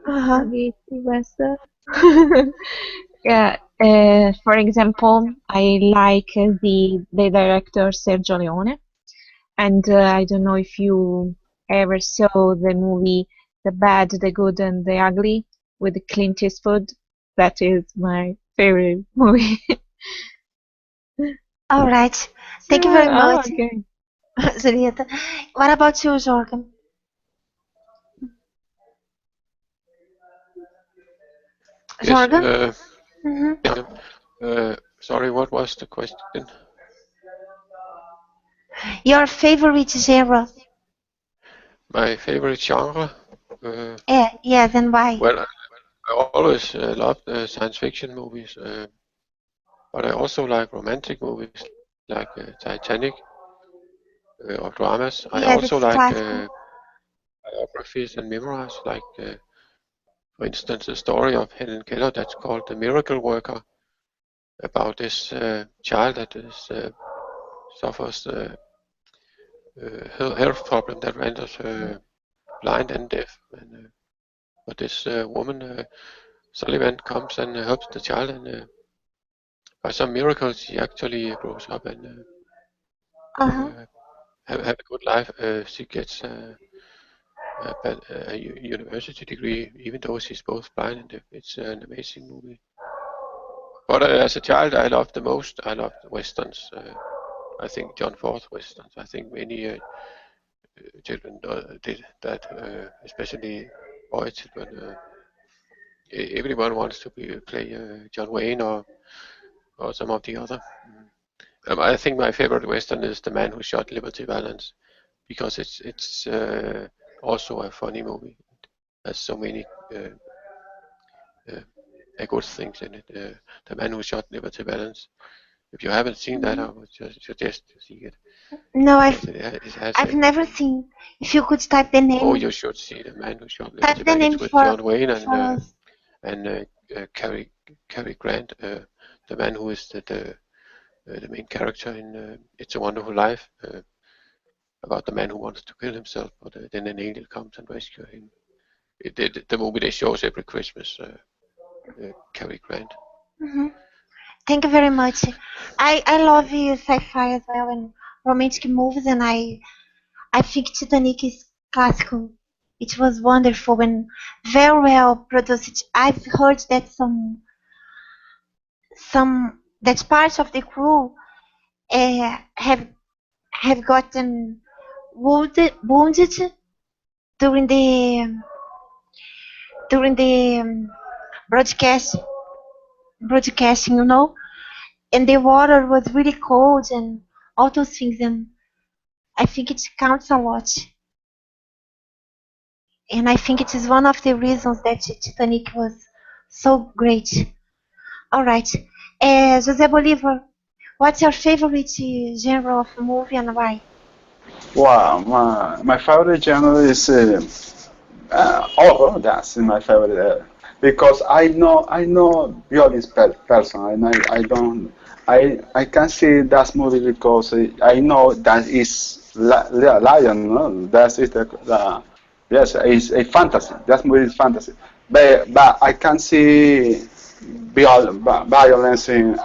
Uh-huh. Spaghetti western. Yeah. For example, I like the director Sergio Leone, and I don't know if you ever saw the movie The Bad, the Good, and the Ugly with Clint Eastwood. That is my favorite movie. All right. Thank you very Oh, much, okay. Julieta. What about you, Jorgen? Yes. Jorgen? Mm-hmm. Yeah. Sorry, what was the question? Your favorite genre? My favorite genre? Uh, Yeah, then why? well, I always loved science fiction movies, but I also like romantic movies like Titanic or dramas. I Yes, also it's like classical. biographies and memoirs, like for instance, the story of Helen Keller that's called The Miracle Worker, about this child that suffers health problem that renders her blind and deaf. But this woman, Sullivan, comes and helps the child, and by some miracles, she actually grows up and Uh-huh. have a good life. She gets a university degree, even though she's both blind and deaf. It's an amazing movie. But as a child, I loved westerns. I think John Ford westerns. I think many children did that, especially boy children. Everyone wants to play John Wayne or some of the other. I think my favorite western is The Man Who Shot Liberty Valance, because it's also a funny movie. It has so many good things in it. The Man Who Shot Liberty Valance. If you haven't seen that, I would just suggest to see it. No, Because it has I've never seen. If you could type the name. Oh, you should see The Man Who Shot Type Liberty the Valance. name It's with for John Wayne us. and Cary Grant, the man who is the main character in It's a Wonderful Life, about the man who wants to kill himself, but then an angel comes and rescues him. The movie they shows every Christmas. Cary Grant. Mhm. Thank you very much. I love sci-fi as well and romantic movies, and I think Titanic is classical. It was wonderful and very well produced. I've heard that some that part of the crew have gotten wounded during the broadcasting, you know, and the water was really cold and all those things, and I think it counts a lot. And I think it is one of the reasons that Titanic was so great. All right, Jose Bolivar, what's your favorite genre of movie and why? Wow, my favorite genre is horror. That's my favorite because I know violence person, and I don't I can see that movie because I know that is lion. No? That is the yes, it's a fantasy. That movie is fantasy, but I can see violence in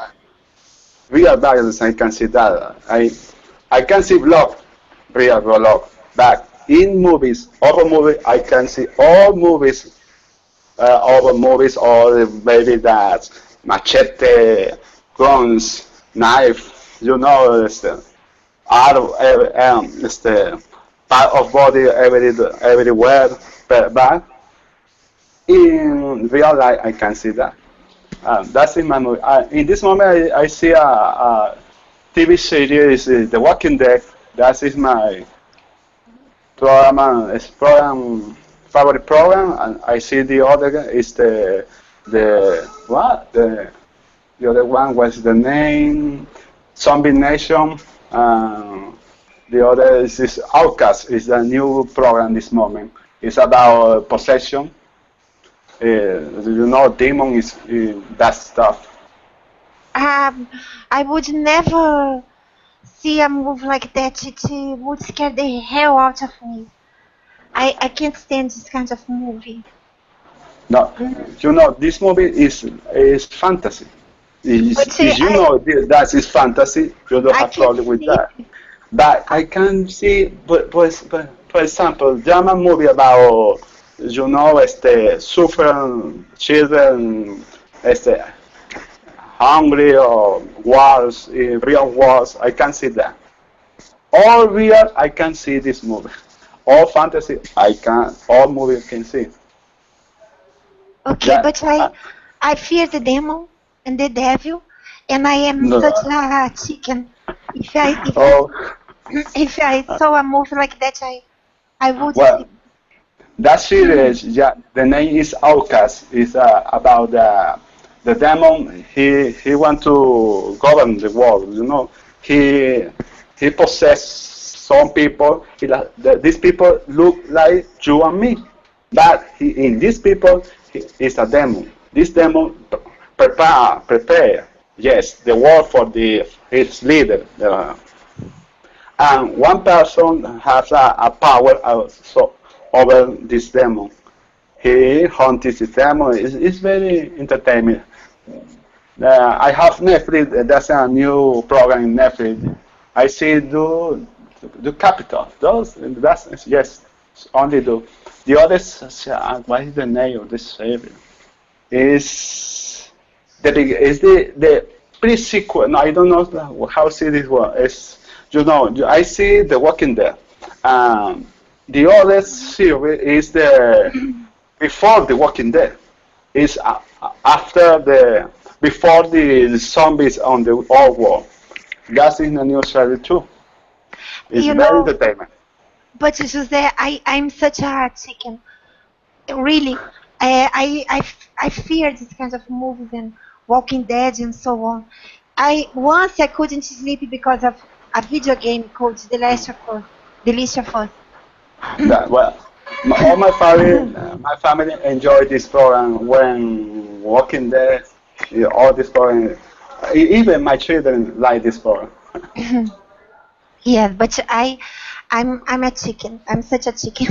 real violence. I can see that I can see blood, real blood. But in movies, horror movie, I can see all movies, or maybe that machete, guns, knife, you know, part of body everywhere. But in real life, I can see that. That's in my movie. In this moment, I see a TV series, The Walking Dead. That is my program favorite program, and I see the other is the what the other one was the name Zombie Nation. The other is this Outcast. Is a new program this moment. It's about possession. You know, demon is that stuff. I would never see a movie like that. It would scare the hell out of me. I can't stand this kind of movie. No, you know, this movie is fantasy. But Is you know that is fantasy, you don't I have can problem with see. that. But I can see, but for example, German movie about, you know, suffering children, hungry or wars, real wars. I can see that. All real, I can see this movie. All fantasy, I can. All movie I can see. Okay, That but I fear the demon and the devil, and I am no. such a chicken. If I if I Oh, if I saw a movie like that, I would well, that series, yeah, the name is Outcast. It's about The demon, he want to govern the world. You know, he he possessed some people. These people look like you and me, but in these people, he is a demon. This demon prepare, yes, the world for its leader. And one person has a power over this demon. He hunts this demon. It's very entertaining. I have Netflix. That's a new program in Netflix. I see do Capital. That's yes, only do. The others, what is the name of this series? Is is the pre-sequel. No, I don't know how to see this one. It's, you know, I see The Walking Dead. The other series is the before The Walking Dead. Is after before the zombies on the old world. That's in the new series too. It's You very know, entertainment. but Jose, I'm such a chicken. Really, I fear this kind of movies and Walking Dead and so on. I couldn't sleep because of a video game called The Last of Us. The Last of Us. That well, all my family enjoy this program when Walking Dead, all this program. Even my children like this program. Yeah, but I'm a chicken. I'm such a chicken.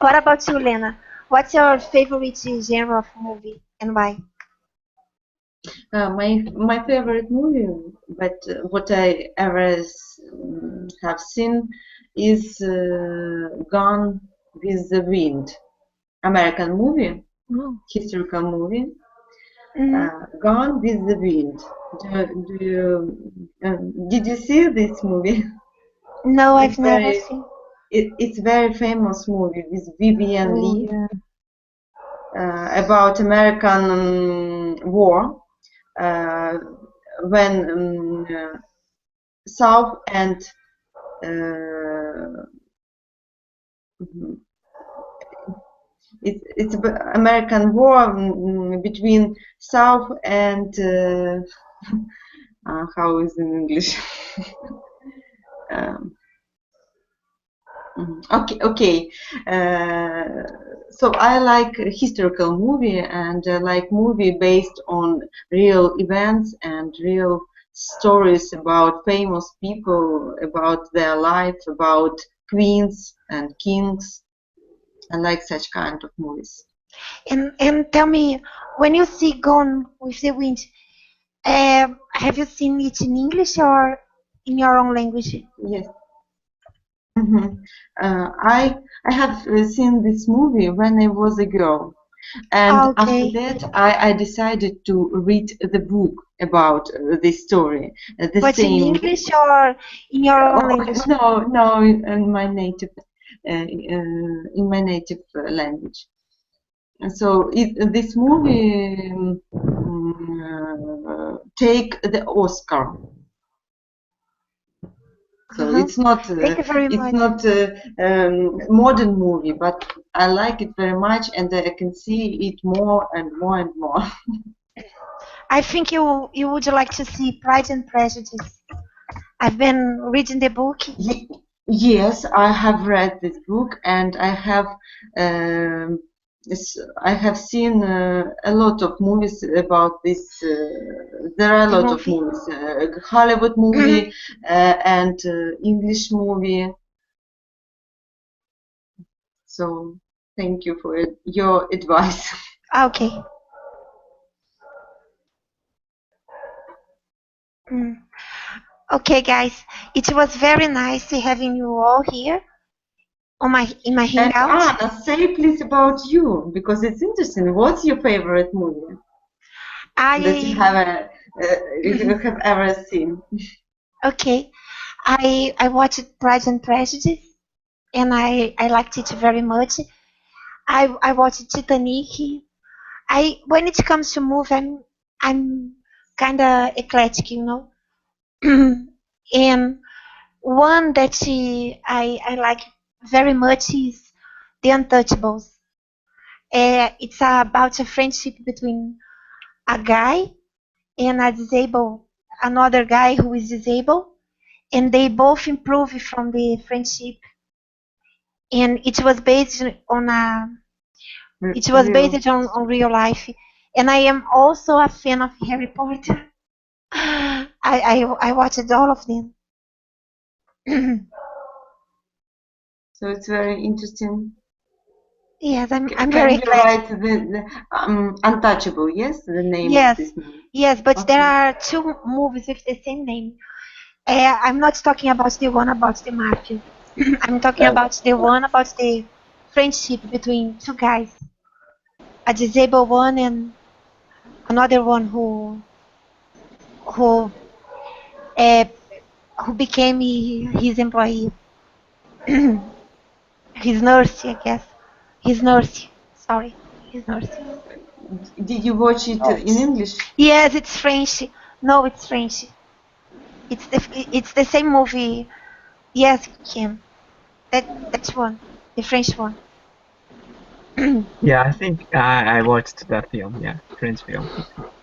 What about you, Lena? What's your favorite genre of movie and why? My favorite movie, but what I ever have seen is Gone with the Wind, American movie, Oh. historical movie. Mm. Gone with the Wind. Did you see this movie? No, It's I've never very seen. it's very famous movie with Vivian Oh, Lee yeah. about American war. Uh, when South and uh, it's American war between South and how is in English? um, okay. So I like a historical movie and I like movie based on real events and real stories about famous people, about their life, about queens and kings. I like such kind of movies. And tell me, when you see Gone with the Wind, have you seen it in English or in your own language? Yes. I have seen this movie when I was a girl, and after Okay, that I decided to read the book about this story. The but in same. English or in your own language? No, in my native language. And so this movie take the Oscar. So it's not Thank you very much. modern movie, but I like it very much, and I can see it more and more and more. I think you would like to see Pride and Prejudice. I've been reading the book. Yes, I have read this book, and um, I have seen a lot of movies about this. There are a The lot of movie. movies, Hollywood movie and English movie. So thank you for your advice. Okay. Okay, guys. It was very nice having you all here in my And hangout. Anna, say please about you, because it's interesting. What's your favorite movie that you have ever seen? Okay. I watched Pride and Prejudice, and I liked it very much. I watched Titanic. When it comes to movie, I'm kind of eclectic, you know. And one that I like very much is The Untouchables. It's about a friendship between a guy and another guy who is disabled, and they both improve from the friendship. And it was based on real life. And I am also a fan of Harry Potter. I watched all of them. So it's very interesting. Yes, I'm Can very you glad. write the Untouchable? Yes, the name Yes, of this movie. yes, but Okay. there are two movies with the same name. I'm not talking about the one about the mafia. I'm talking about the one about the friendship between two guys, a disabled one and another one who uh, who became his employee, his nurse, I guess. His nurse. Sorry, his nurse. Did you watch it in English? Yes, it's French. No, it's French. It's the same movie. Yes, Kim. That's one, the French one. Yeah, I think I watched that film. Yeah, French film.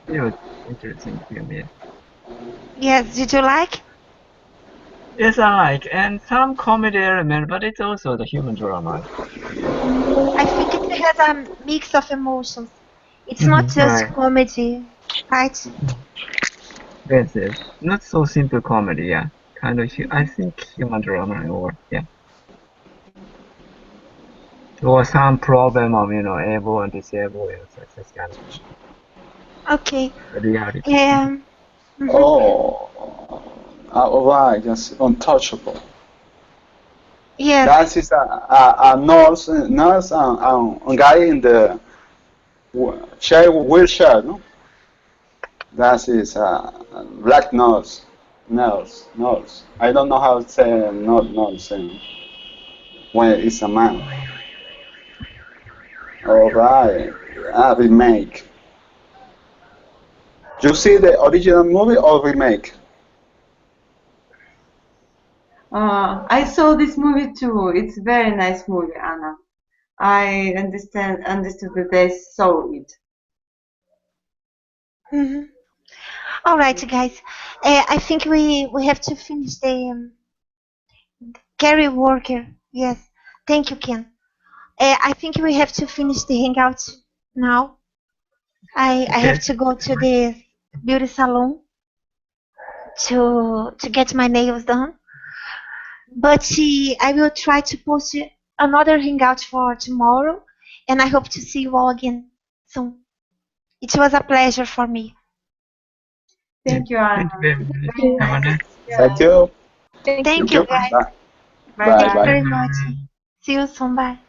It was interesting film. Yeah. Yes, did you like? Yes, I like, and some comedy element, but it's also the human drama. I think it has a mix of emotions. It's not just Right. comedy, right? Yes, yes. Not so simple comedy. Yeah, kind of. I think human drama or yeah. There was some problem of able and disabled and such kind of Okay. reality. Mhm. Oh, right, yes, Untouchable. Yes. That is a nurse and a guy in the wheelchair, no? That is black nurse. I don't know how to say not nurse when it's a man. All right, a remake. You see the original movie or remake? I saw this movie too. It's a very nice movie, Anna. I understood that they saw it. Hmm. All right, guys. I think we have to finish the carry worker. Yes. Thank you, Ken. I think we have to finish the hangout now. I have Okay. to go to the beauty salon to get my nails done. But I will try to post another hangout for tomorrow, and I hope to see you all again soon. It was a pleasure for me. Thank you, Anna. Thank you very much. Very Have a nice. nice. Thank you. Thank Thank Thank you, you. guys. Bye. Bye Thank you Bye. very bye. much. See you soon. Bye.